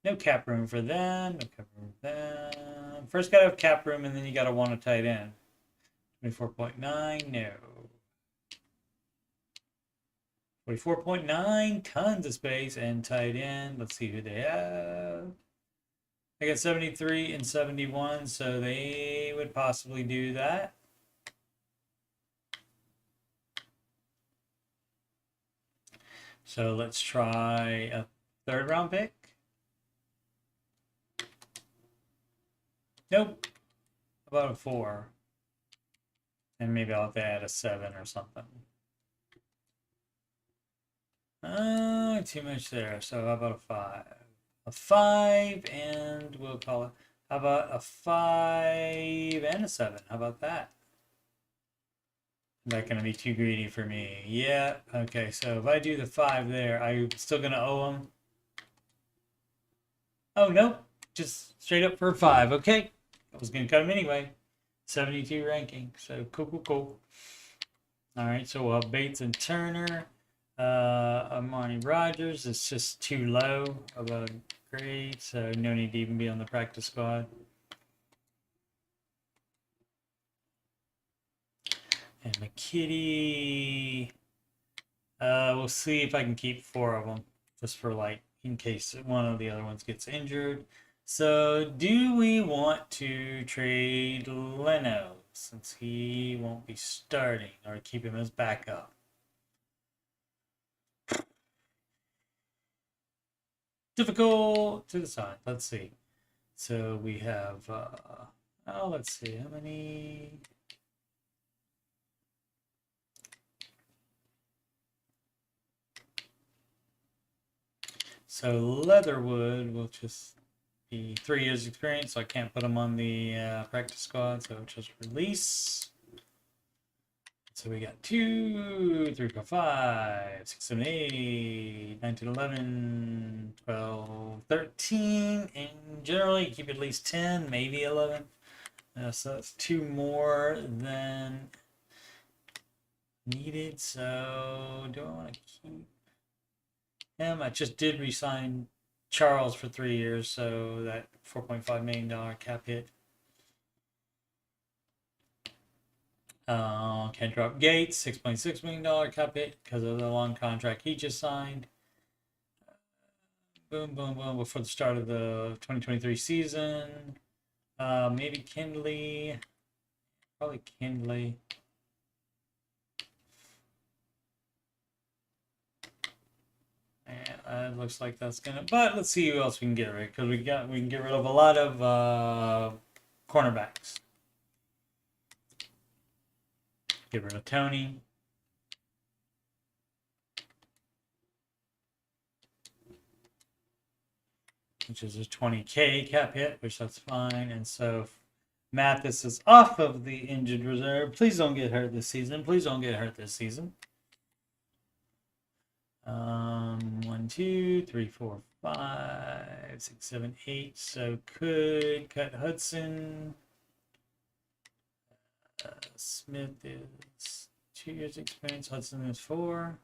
No cap room for them. No cap room for them. First gotta have cap room, and then you gotta want a tight end. 24.9, no. 44.9, tons of space, and tight end. Let's see who they have. I got 73 and 71, so they would possibly do that. So let's try a third round pick. Nope. About a 4. And maybe I'll have to add a 7 or something. Too much there. So how about a 5? A 5, and we'll call it, how about a 5 and a 7? How about that? Is that going to be too greedy for me? Yeah. Okay, so if I do the 5 there, I'm still going to owe him. Oh, nope. Just straight up for a 5. Okay. I was going to cut him anyway. 72 ranking. So cool. All right, so we'll have Bates and Turner. Armani Rogers is just too low of a grade, so no need to even be on the practice squad. And McKitty, we'll see if I can keep 4 of them, just for like, in case one of the other ones gets injured. So, do we want to trade Leno, since he won't be starting, or keep him as backup? Difficult to decide. Let's see. So we have, oh, let's see, how many? So Leatherwood will just be 3 years experience, so I can't put him on the practice squad, so just release. So we got 2, 3, 4, 5, 6, 7, 8, 9, 10, 11, 12, 13, and generally keep at least 10, maybe 11. So that's 2 more than needed. So do I want to keep him? I just did resign Charles for 3 years, so that $4.5 million cap hit. Can't drop Gates, $6.6 million cap hit because of the long contract he just signed. Boom, boom, boom, before the start of the 2023 season. Maybe Kindley. Probably Kindley. Yeah, it looks like that's gonna. But let's see who else we can get rid of, because we can get rid of a lot of cornerbacks. Get rid of Tony. Which is a 20K cap hit, which that's fine. And so Mathis is off of the injured reserve. Please don't get hurt this season. Please don't get hurt this season. 1, 2, 3, 4, 5, 6, 7, 8. So could cut Hudson. Smith is 2 years experience. Hudson is 4.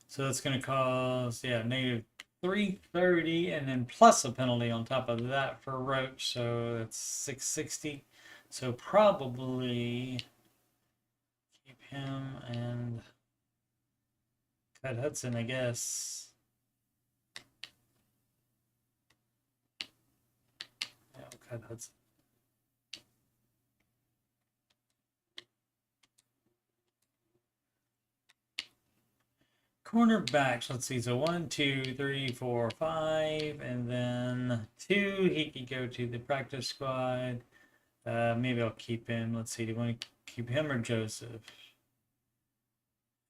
So that's going to cost, yeah, negative 330, and then plus a penalty on top of that for Roach. So that's 660. So probably keep him and cut Hudson, I guess. Yeah, cut Hudson. Cornerbacks, let's see. So 1, 2, 3, 4, 5, and then 2. He could go to the practice squad. Maybe I'll keep him. Let's see. Do you want to keep him or Joseph?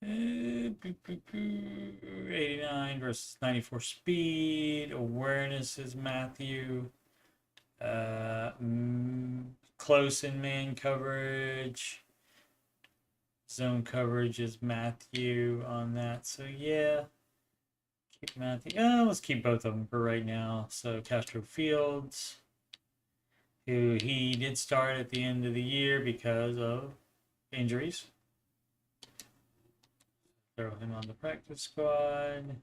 89 versus 94 speed. Awareness is Matthew. Close in man coverage. Zone coverage is Matthew on that. So yeah, keep Matthew. Let's keep both of them for right now. So Castro Fields, who he did start at the end of the year because of injuries. Throw him on the practice squad.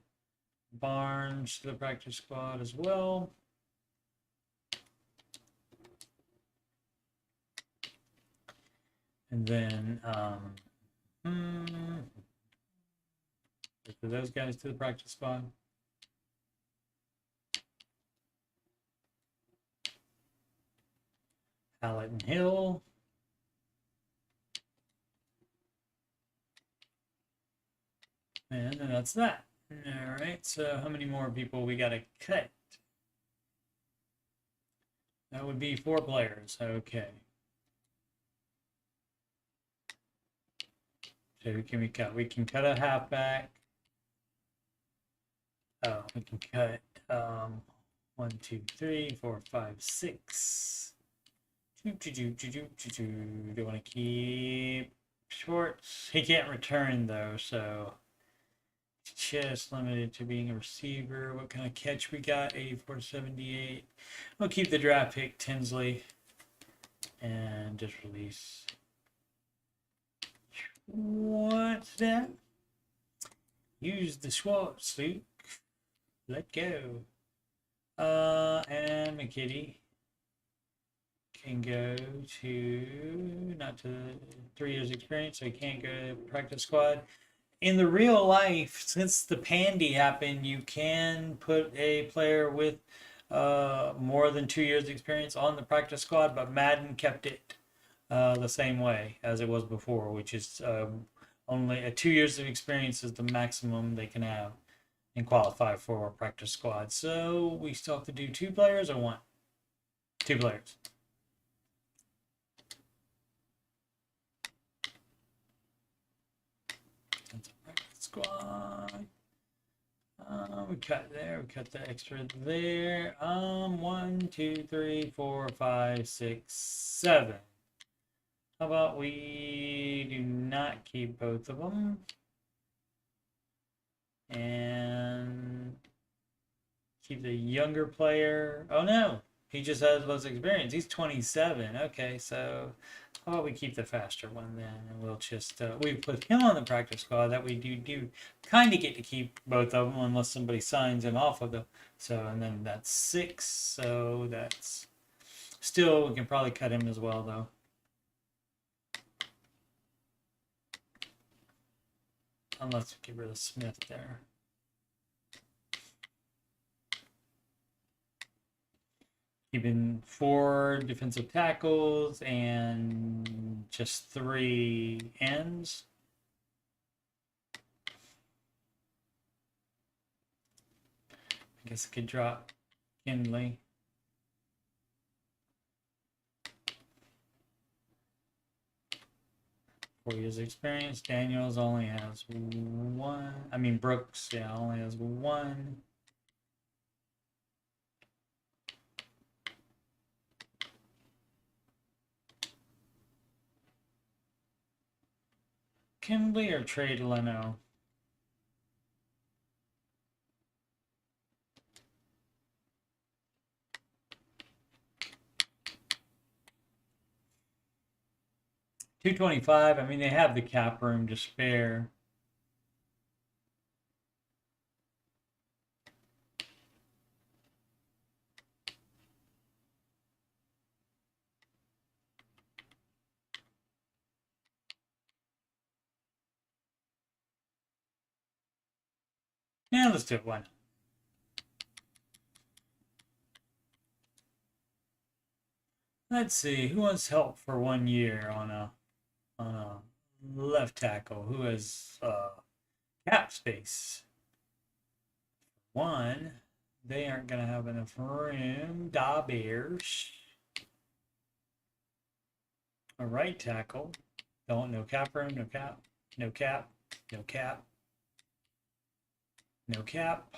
Barnes to the practice squad as well. And then those guys to the practice squad. Hallett and Hill. And then that's that. All right, so how many more people we got to cut? That would be 4 players. Okay. So who can we cut? We can cut a halfback. Oh, we can cut 1, 2, 3, 4, 5, 6. Do you want to keep Schwartz? He can't return though, so just limited to being a receiver. What kind of catch we got? 84 78. We'll keep the draft pick Tinsley and just release. What's that? Use the Schwartz, Luke. Let go. And McKitty can go to, not to 3 years experience, so he can't go to practice squad. In the real life, since the pandy happened, you can put a player with more than 2 years experience on the practice squad, but Madden kept it the same way as it was before, which is only 2 years of experience is the maximum they can have and qualify for a practice squad. So we still have to do 2 players or 1? 2 players. That's a practice squad. We cut there, we cut the extra there. 1, 2, 3, 4, 5, 6, 7. How about we do not keep both of them? And keep the younger player. Oh no, he just has less experience. He's 27. Okay, so how about we keep the faster one then? And we'll just, we put him on the practice squad. That we do kind of get to keep both of them unless somebody signs him off of them. So, and then that's 6. So that's still, we can probably cut him as well though. Unless we get rid of Smith there. Keeping 4 defensive tackles and just 3 ends. I guess I could drop Kinley. Years experience. Daniels only has 1. I mean Brooks, yeah, only has 1. Kinley or trade Leno? $225. I mean, they have the cap room to spare. Yeah, let's do it. One. Let's see who wants help for 1 year on a left tackle. Who has cap space? 1. They aren't gonna have enough room. Da Bears. A right tackle. Don't, no cap room. No cap. No cap. No cap. No cap.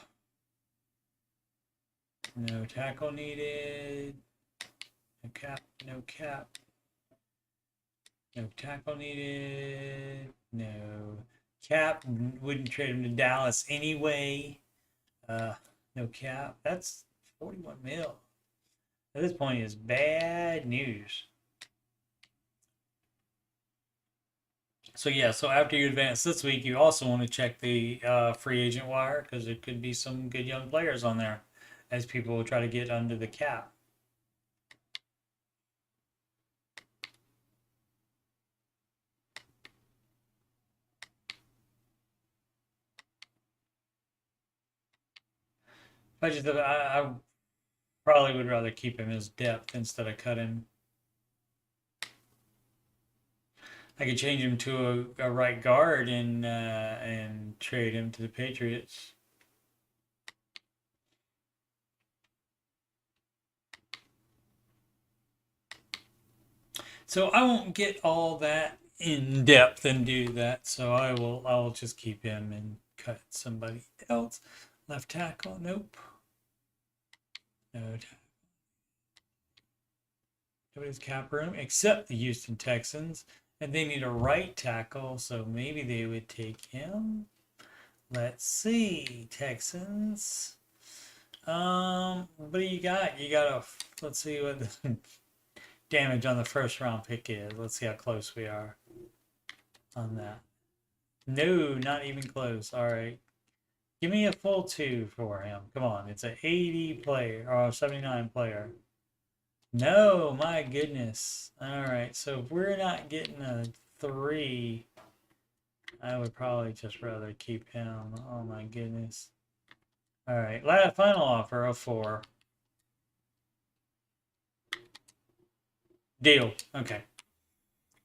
No tackle needed. No cap. No cap. No tackle needed. No cap. Wouldn't trade him to Dallas anyway. No cap. That's 41 mil. At this point, is bad news. So yeah, so after you advance this week, you also want to check the free agent wire because there could be some good young players on there as people will try to get under the cap. I probably would rather keep him as depth instead of cut him. I could change him to a right guard and trade him to the Patriots. So I won't get all that in depth and do that. So I will just keep him and cut somebody else. Left tackle, nope. No tackle. Nobody's cap room except the Houston Texans. And they need a right tackle, so maybe they would take him. Let's see, Texans. What do you got? You got a, let's see what the damage on the first round pick is. Let's see how close we are on that. No, not even close. All right. Give me a full 2 for him. Come on, it's an 80 player or 79 player. No, my goodness. All right, so if we're not getting a 3, I would probably just rather keep him. Oh my goodness. All right, last final offer of 4. Deal. Okay.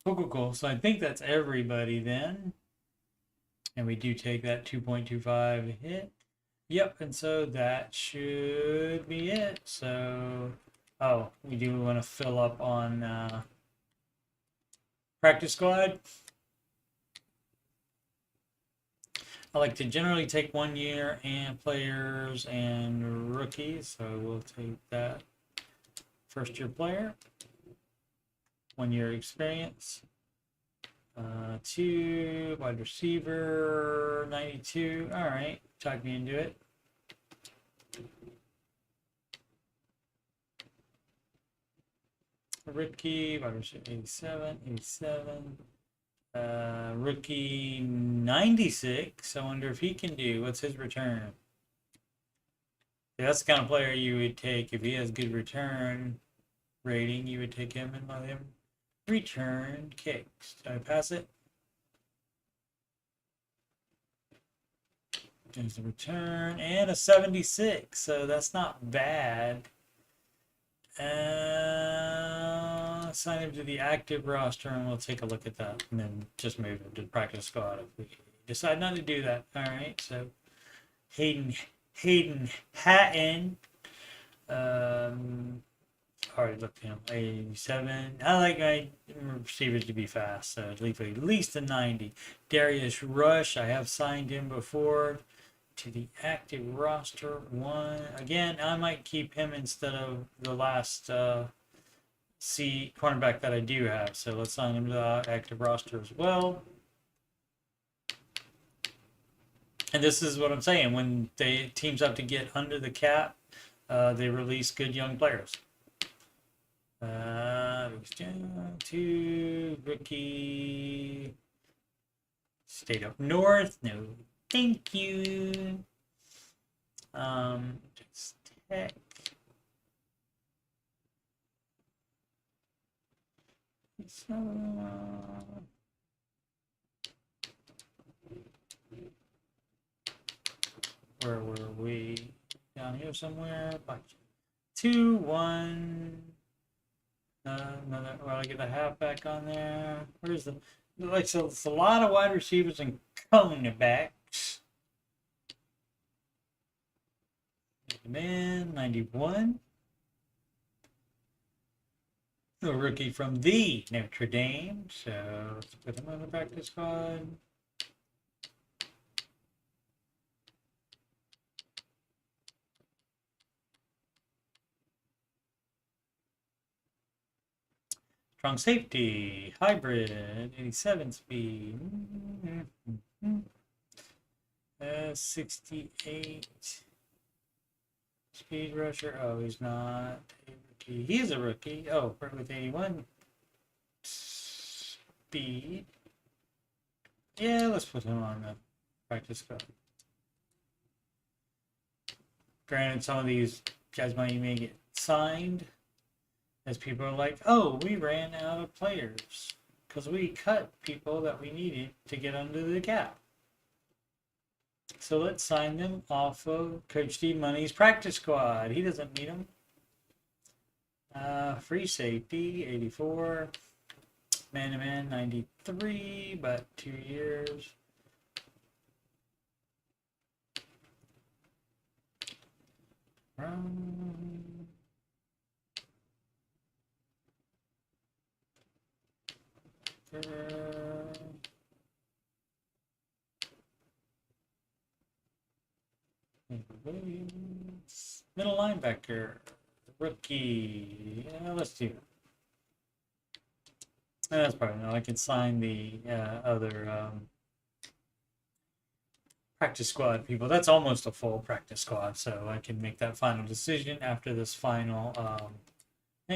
Cool. So I think that's everybody then. And we do take that 2.25 hit. Yep, and so that should be it. So, oh, we do want to fill up on practice squad. I like to generally take 1 year and players and rookies. So we'll take that first year player, 1 year experience. 2 wide receiver, 92. All right, talk me into it. Rookie, wide receiver, 87. Rookie, 96. I wonder if he can do. What's his return? Yeah, that's the kind of player you would take if he has good return rating. You would take him and let him return kicks. Did I pass it? There's the return and a 76, so that's not bad. Sign him to the active roster and we'll take a look at that and then just move him to the practice squad if we decide not to do that. All right, so Hayden Hatton. Already looked at him. 87. I like my receivers to be fast, so at least a 90. Darius Rush, I have signed him before to the active roster. 1. Again, I might keep him instead of the last C cornerback that I do have. So let's sign him to the active roster as well. And this is what I'm saying. When teams have to get under the cap, they release good young players. 2 rookie. State up north. No, thank you. Just Tech. Where were we? Down here somewhere. 2, 1. Another. Well, I get a halfback on there. Where's the? Like, so it's a lot of wide receivers and cornerbacks. Man, 91. A rookie from the Notre Dame. So let's put him on the practice squad. Strong safety, hybrid, 87 speed. 68 speed rusher. Oh, he's not a rookie. He is a rookie. Oh, with 81 speed. Yeah, let's put him on the practice squad. Granted, some of these guys may get signed, as people are like, oh, we ran out of players because we cut people that we needed to get under the cap. So let's sign them off of Coach Steve Money's practice squad. He doesn't need them. Free safety, 84. Man-to-man, 93, but 2 years. Middle linebacker, rookie. Yeah, let's do it. That's probably no. I can sign the other practice squad people. That's almost a full practice squad, so I can make that final decision after this final.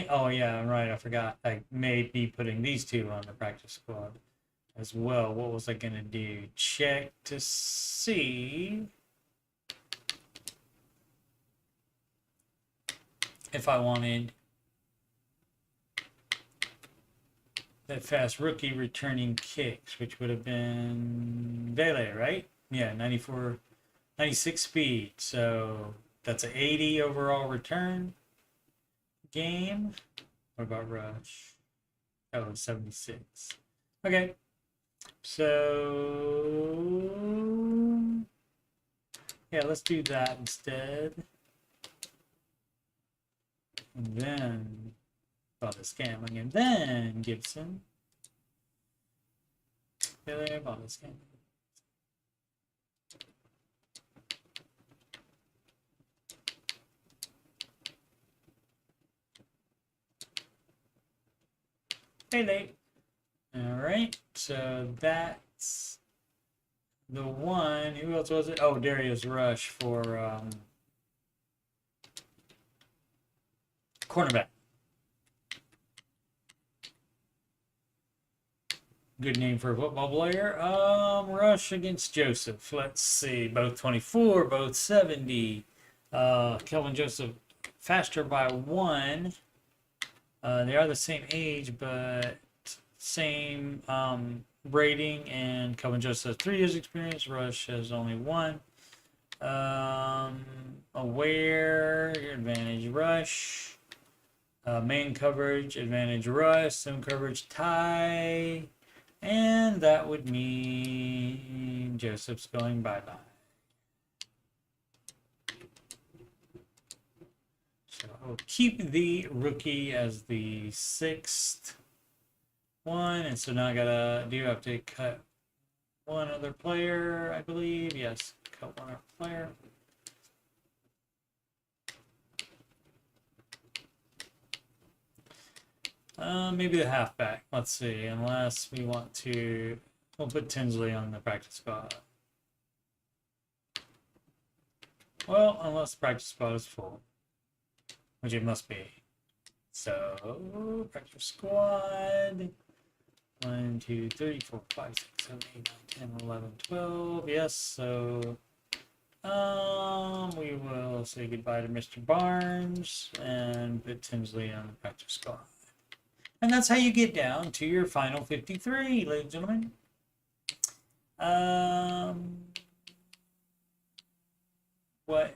Oh yeah, right. I forgot. I may be putting these 2 on the practice squad as well. What was I gonna do? Check to see if I wanted that fast rookie returning kicks, which would have been Vele, right? Yeah, 94, 96 speed. So that's an 80 overall return game. What about rush? Oh, 76. Okay. So yeah, let's do that instead. And then Bottas Gambling, and then Gibson. There, Bottas Gambling. Hey. All right, so that's the one. Who else was it? Oh, Darius Rush for cornerback. Good name for a football player. Rush against Joseph. Let's see. Both 24, both 70. Kelvin Joseph faster by 1. They are the same age, but same rating. And Kelvin Joseph has 3 years experience. Rush has only 1. Aware, advantage Rush. Main coverage, advantage Rush. Zone coverage, tie. And that would mean Joseph's going bye-bye. So I'll keep the rookie as the 6th one. And so now I have to cut one other player, I believe. Yes, cut one other player. Maybe the halfback. Let's see. Unless we want to, we'll put Tinsley on the practice squad. Well, unless the practice squad is full, which it must be. So practice squad. 1, 2, 3, 4, 5, 6, 7, 8, 9, 10, 11, 12. Yes. So we will say goodbye to Mr. Barnes and put Tinsley on the practice squad. And that's how you get down to your final 53, ladies and gentlemen. What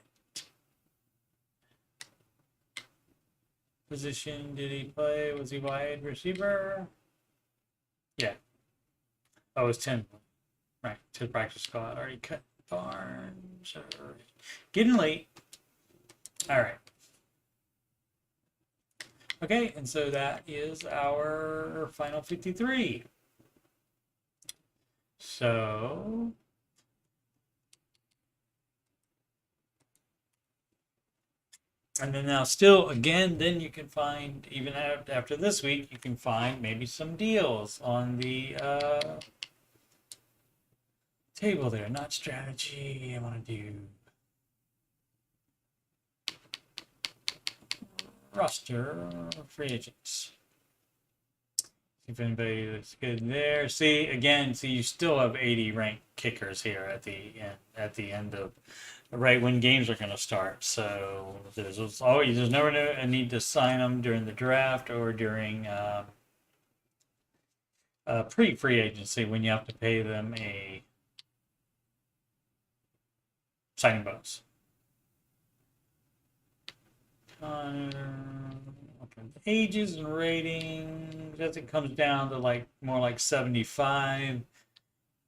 position did he play? Was he wide receiver? Yeah. Oh, it was 10. Right, to the practice squad. Already cut Barnes. Getting late. All right. Okay, and so that is our final 53. So and then now still again, then you can find, even after this week, you can find maybe some deals on the table there. Not strategy. I want to do roster free agents. See if anybody is good there. See again. See, you still have 80 ranked kickers here at the end of right when games are going to start. So there's never a need to sign them during the draft or during pre-free agency when you have to pay them a signing bonus. Ages and ratings, as it comes down to like more like 75,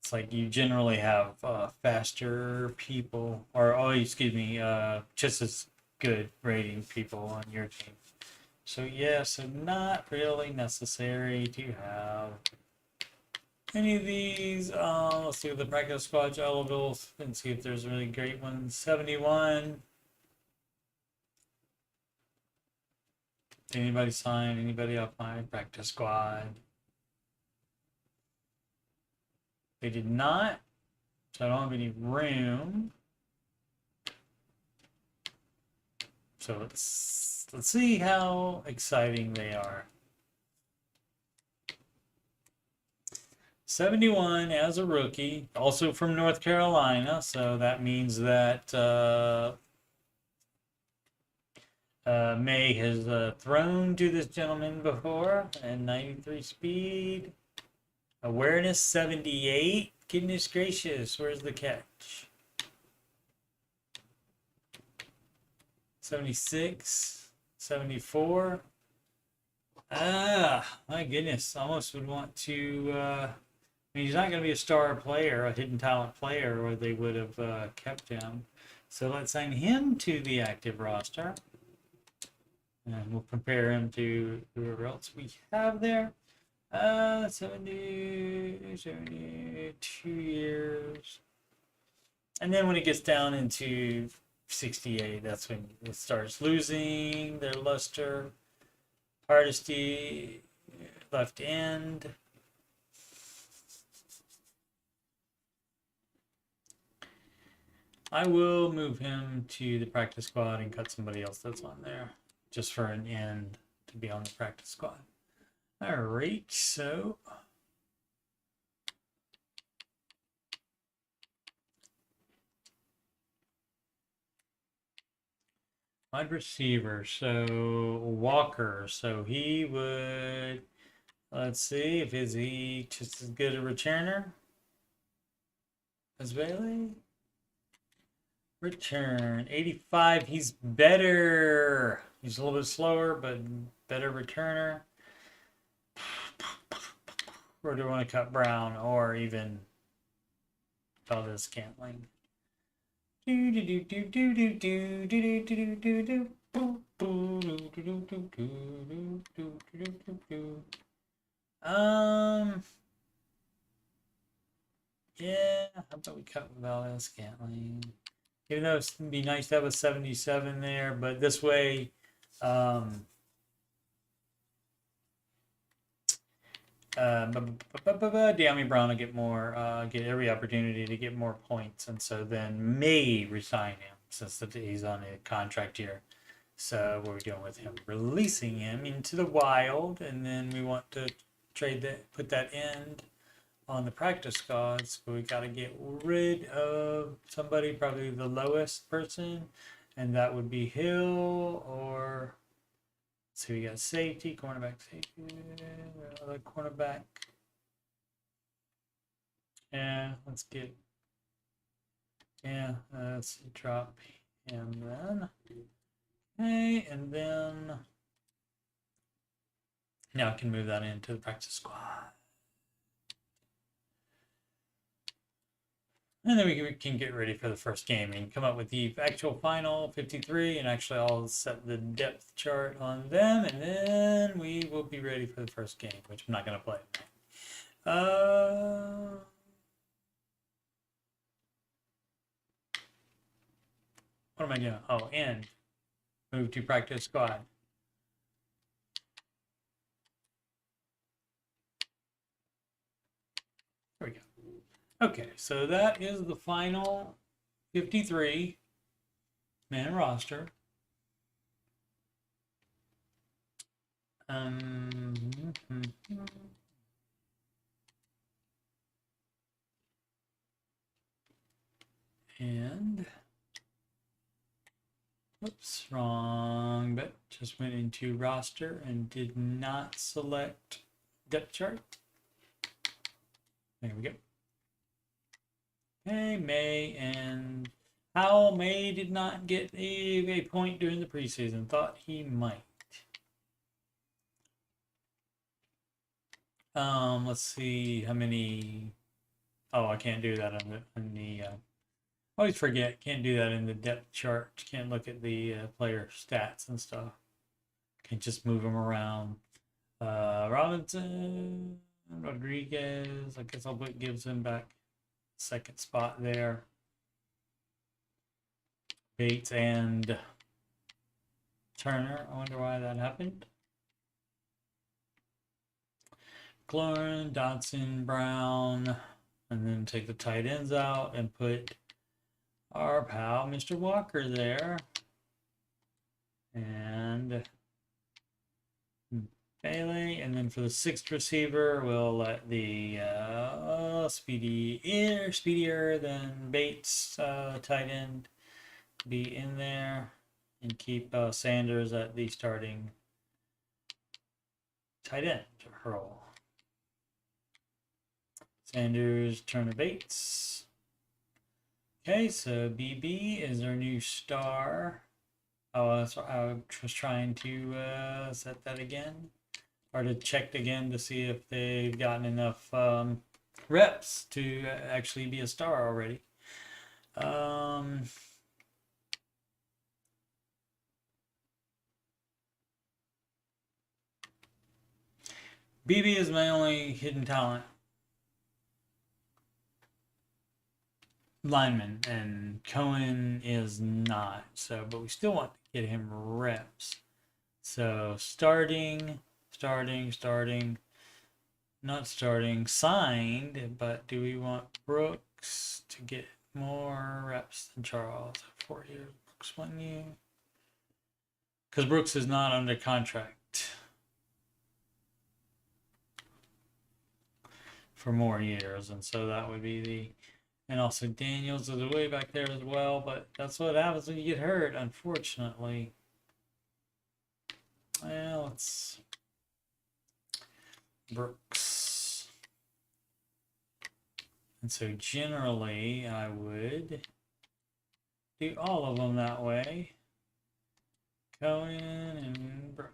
it's like you generally have faster people, or excuse me, just as good rating people on your team. So yeah, so not really necessary to have any of these. Let's see the practice squad eligibles and see if there's really great ones. 71. Anybody sign anybody off my practice squad? They did not, so I don't have any room. So let's see how exciting they are. 71 as a rookie, also from North Carolina, so that means that May has thrown to this gentleman before, and 93 speed. Awareness 78. Goodness gracious, where's the catch? 76, 74. Ah, my goodness. Almost would want to. I mean, he's not going to be a star player, a hidden talent player, or they would have kept him. So let's sign him to the active roster. And we'll compare him to whoever else we have there. 72 years. And then when it gets down into 68, that's when it starts losing their luster. Hardesty, left end. I will move him to the practice squad and cut somebody else that's on there, just for an end to be on the practice squad. All right, so wide receiver, so Walker, so he would, let's see, if is he just as good a returner as Bailey? Return 85. He's better. He's a little bit slower, but better returner. Or do I want to cut Brown or even Valdez Scantling? Yeah, how about we cut Valdez Scantling? Even though it'd be nice to have a 77 there, but this way, De'Ami Brown will get more, get every opportunity to get more points, and so then may resign him since he's on a contract here. So what we're doing with him, releasing him into the wild, and then we want to trade that, put that end on the practice squads. So we got to get rid of somebody, probably the lowest person, and that would be Hill or. So we got safety, cornerback, safety, other cornerback. Yeah, let's get. Yeah, let's drop him then. Okay, and then now I can move that into the practice squad. And then we can get ready for the first game and come up with the actual final 53, and actually I'll set the depth chart on them, and then we will be ready for the first game, which I'm not going to play. What am I doing? Oh, and move to practice squad. There we go. Okay, so that is the final 53 man roster. And oops, wrong, but just went into roster and did not select depth chart. There we go. Okay, May and Howell. May did not get a point during the preseason. Thought he might. Let's see how many. Oh, I can't do that on the. Always forget, can't do that in the depth chart. Can't look at the player stats and stuff. Can just move them around. Robinson, Rodriguez. I guess I'll put Gibson back. Second spot there. Bates and Turner. I wonder why that happened. McLaurin, Dodson, Brown, and then take the tight ends out and put our pal Mr. Walker there. And Bailey, and then for the sixth receiver, we'll let the speedier than Bates tight end be in there. and keep Sanders at the starting tight end role. Sanders, Turner, Bates. Okay, so BB is our new star. Oh, that's what I was trying to set that again, or to check again to see if they've gotten enough reps to actually be a star already. BB is my only hidden talent lineman, and Cohen is not. So, but we still want to get him reps. So starting, not starting, signed, but do we want Brooks to get more reps than Charles? 4 years, Brooks 1 year. Because Brooks is not under contract for more years, and so that would be the. And also Daniels is way back there as well, but that's what happens when you get hurt, unfortunately. Well, it's Brooks. And so generally I would do all of them that way. Cohen and Brooks.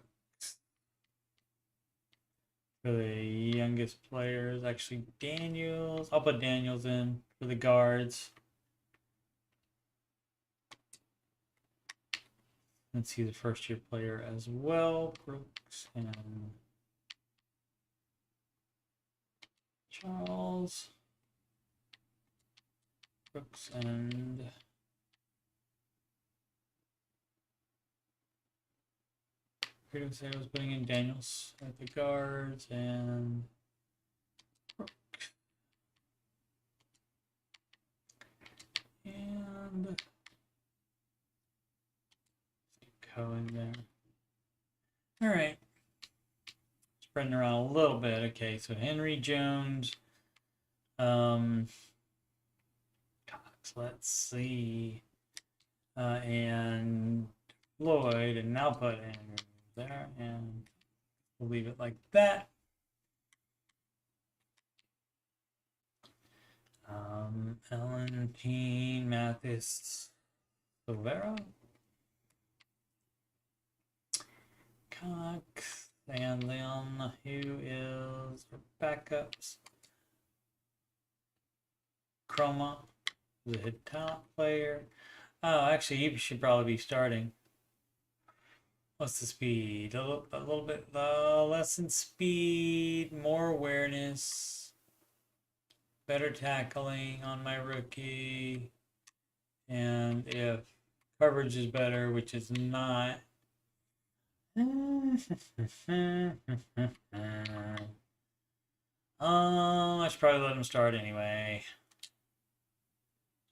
For the youngest players, actually Daniels. I'll put Daniels in for the guards. Let's see the first year player as well. Brooks and Charles. Brooks and I was putting in Daniels at the guards and Brooks. And Cohen there. All right. Spreading around a little bit. Okay, so Henry Jones. Cox, let's see. And Floyd, and now put Andrew there, and we'll leave it like that. Ellen, Peen, Mathis, Silvera, Cox, and Leon, who is backups. Chroma, the hit talent player. Oh, actually, he should probably be starting. What's the speed? A little bit less in speed, more awareness, better tackling on my rookie, and if coverage is better, which is not. I should probably let him start anyway.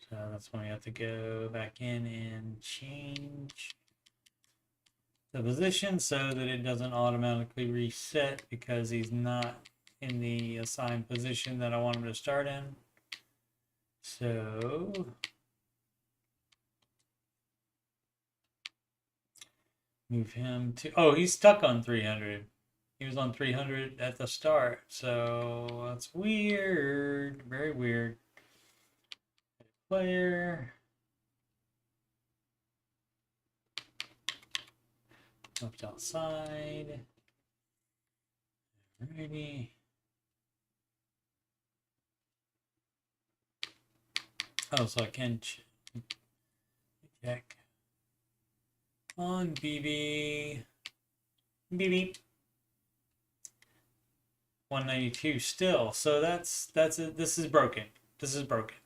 So that's when we have to go back in and change the position so that it doesn't automatically reset because he's not in the assigned position that I want him to start in. So move him to, oh, he's stuck on 300. He was on 300 at the start, so that's weird, very weird. Player. Left outside. Alrighty. Oh, so I can check on BB. BB. 192 still. So that's it. This is broken. This is broken.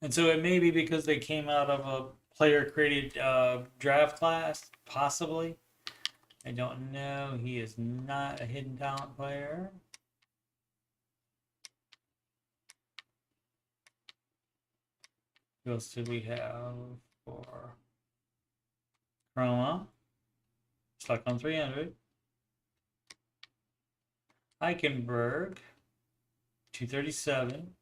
And so it may be because they came out of a player created draft class, possibly. I don't know. He is not a hidden talent player. Who else did we have for Chroma? Stuck on 300. Eichenberg, 237.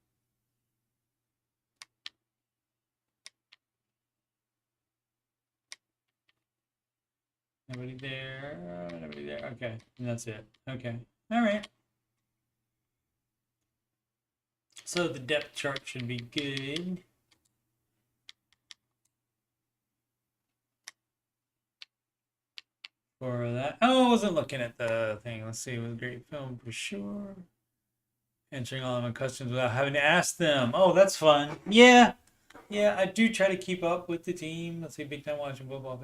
Nobody there. Nobody there. Okay. And that's it. Okay. All right. So the depth chart should be good. For that. Oh, I wasn't looking at the thing. Let's see. It was a great film for sure. Answering all of my questions without having to ask them. Oh, that's fun. Yeah. Yeah, I do try to keep up with the team. Let's see. Big time watching football.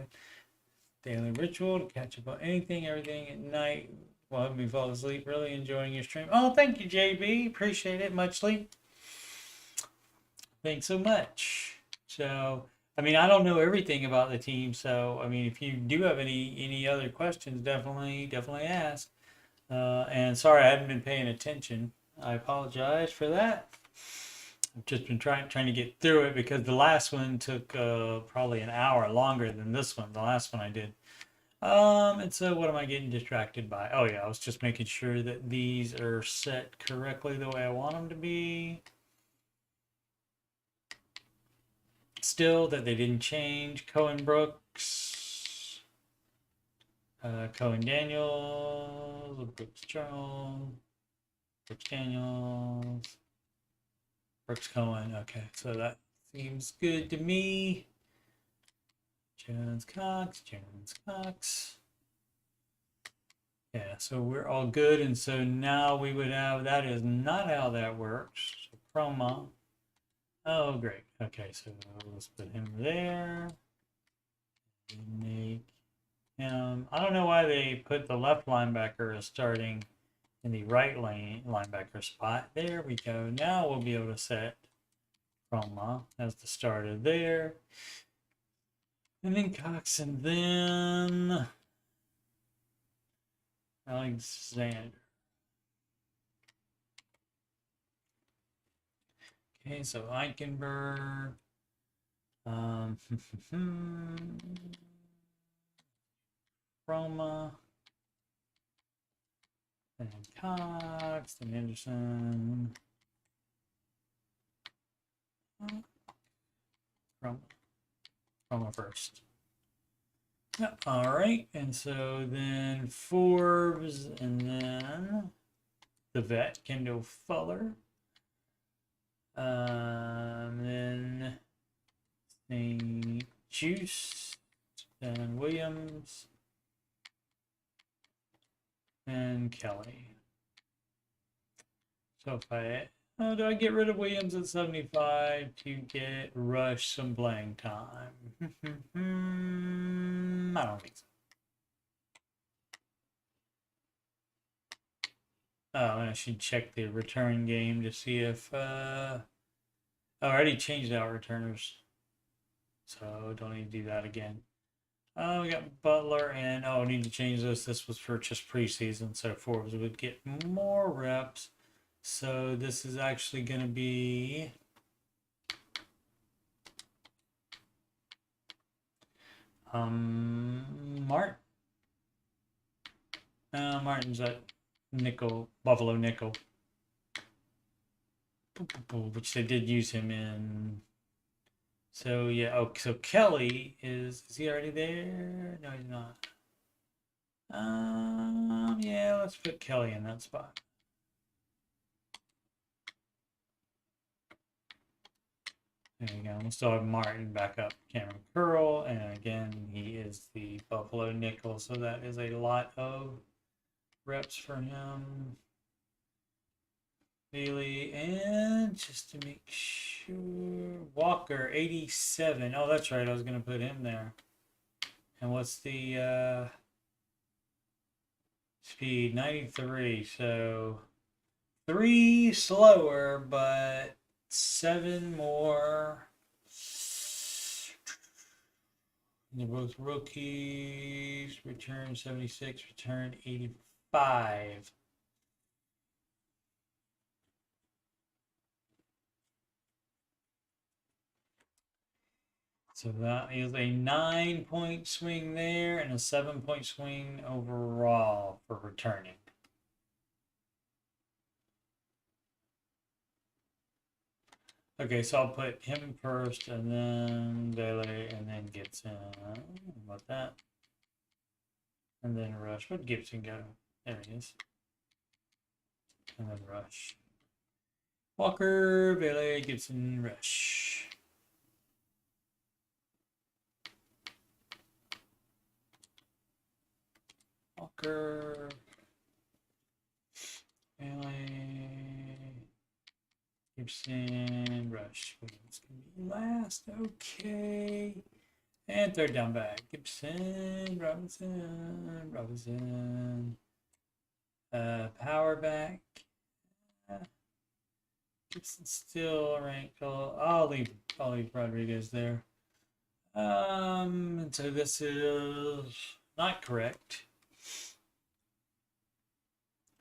Daily ritual to catch up on anything, everything at night while helping me fall asleep. Really enjoying your stream. Oh, thank you, JB. Appreciate it. Muchly. Thanks so much. So, I mean, I don't know everything about the team, so I mean, if you do have any other questions, definitely ask. And sorry, I haven't been paying attention. I apologize for that. I've just been trying to get through it because the last one took probably an hour longer than this one. The last one I did. And so what am I getting distracted by? Oh yeah, I was just making sure that these are set correctly the way I want them to be. Still, that they didn't change. Cohen Brooks, Cohen Daniels, Brooks Charles, Brooks Daniels, Brooks Cohen. Okay, so that seems good to me. Jones Cox. Yeah, so we're all good, and so now we would have, that is not how that works. So chroma. Oh, great. Okay, so let's put him there. Make him. I don't know why they put the left linebacker as starting in the right lane linebacker spot. There we go. Now we'll be able to set chroma as the starter there. And then Cox, and then Alexander. Okay, so Eichenberg. Roma. And Cox, and Anderson. Roma first. Yep. All right, and so then Forbes, and then the vet, Kendall Fuller. Then the Juice, then Williams, and Kelly. So if I, do I get rid of Williams at 75 to get Rush some playing time? I don't think so. Oh, and I should check the return game to see if, oh, I already changed out returners. So don't need to do that again. Oh, we got Butler, and oh, I need to change this. This was for just preseason, so Forbes would get more reps. So this is actually going to be Martin. Martin's at nickel, Buffalo nickel, which they did use him in. So yeah, oh, so Kelly is he already there? No, he's not. Yeah, let's put Kelly in that spot. There you go. We'll still have Martin back up. Cameron Curl, and again, he is the Buffalo nickel, so that is a lot of reps for him. Bailey, and just to make sure, Walker, 87. Oh, that's right. I was going to put him there. And what's the speed? 93. So 3 slower, but 7 more. They're both rookies. Return 76, return 85. So that is a 9-point swing there and a 7-point swing overall for returning. Okay, so I'll put him first, and then Bailey, and then Gibson. How about that? And then Rush. Where'd Gibson go? There he is. And then Rush. Walker, Bailey, Gibson, Rush. Walker, Bailey, Gibson, Rush. It's going to be last. Okay. And third down back. Gibson, Robinson. Power back. Gibson still ranked. I'll leave Rodriguez there. And so this is not correct.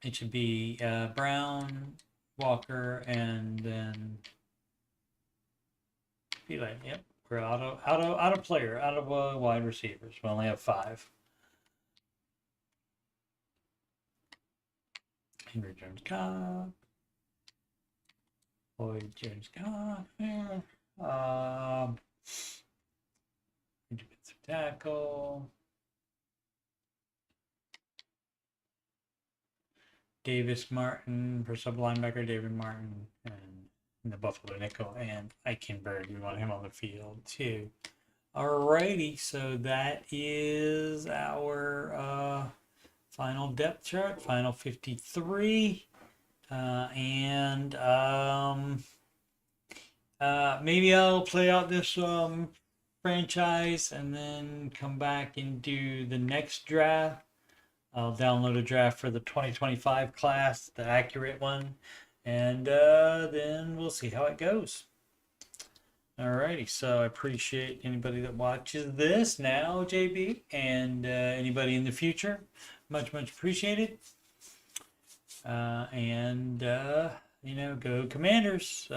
It should be Brown, Walker, and then Vitade. Yep, we're out of wide receivers. We only have 5. Henry Jones Cobb, Lloyd Jones Cobb, defensive tackle. Davis Martin for sub linebacker, David Martin, and the Buffalo nickel, and Eichenberg. We want him on the field too. Alrighty, so that is our final depth chart, final 53, and maybe I'll play out this franchise and then come back and do the next draft. I'll download a draft for the 2025 class, the accurate one, and then we'll see how it goes. Alrighty, so I appreciate anybody that watches this now, JB, and anybody in the future. Much appreciated. And go Commanders.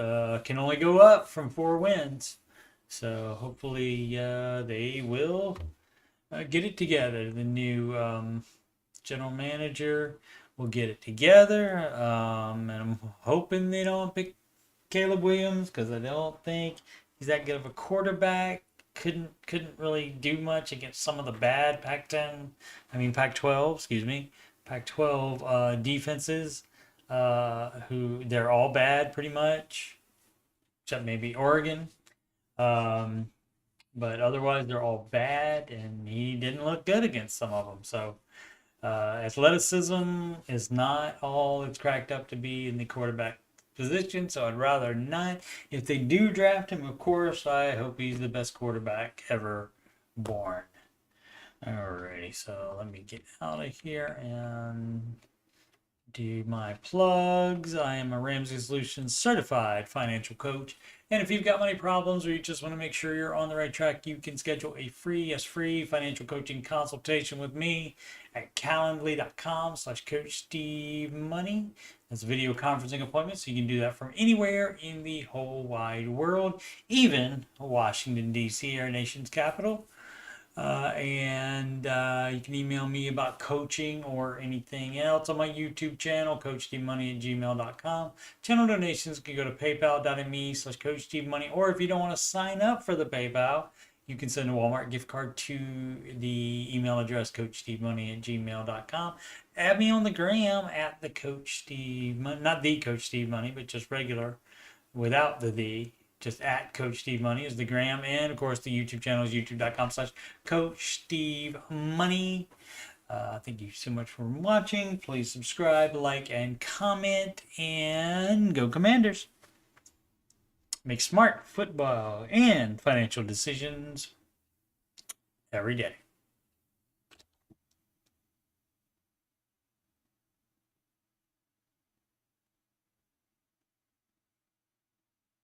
Can only go up from 4 wins. So hopefully they will get it together. The new general manager will get it together. And I'm hoping they don't pick Caleb Williams, because I don't think he's that good of a quarterback. Couldn't really do much against some of the bad Pac-12 defenses, who they're all bad pretty much, except maybe Oregon. But otherwise they're all bad, and he didn't look good against some of them. So athleticism is not all it's cracked up to be in the quarterback position, so I'd rather not. If they do draft him, of course, I hope he's the best quarterback ever born. Alrighty, so let me get out of here and do my plugs. I am a Ramsey Solutions certified financial coach, and if you've got money problems or you just want to make sure you're on the right track, you can schedule a free financial coaching consultation with me at calendly.com/coachstevemoney. That's a video conferencing appointment, so you can do that from anywhere in the whole wide world, even Washington, D.C., our nation's capital. And you can email me about coaching or anything else on my YouTube channel, coachstevemoney@gmail.com. Channel donations can go to paypal.me/coachstevemoney, or if you don't want to sign up for the PayPal, you can send a Walmart gift card to the email address coachstevemoney@gmail.com. Add me on the gram at the Coach Steve, not the Coach Steve Money, but just regular without the. Just at Coach Steve Money is the gram, and of course the YouTube channel is youtube.com/Coach Steve Money. Thank you so much for watching. Please subscribe, like, and comment, and go Commanders. Make smart football and financial decisions every day.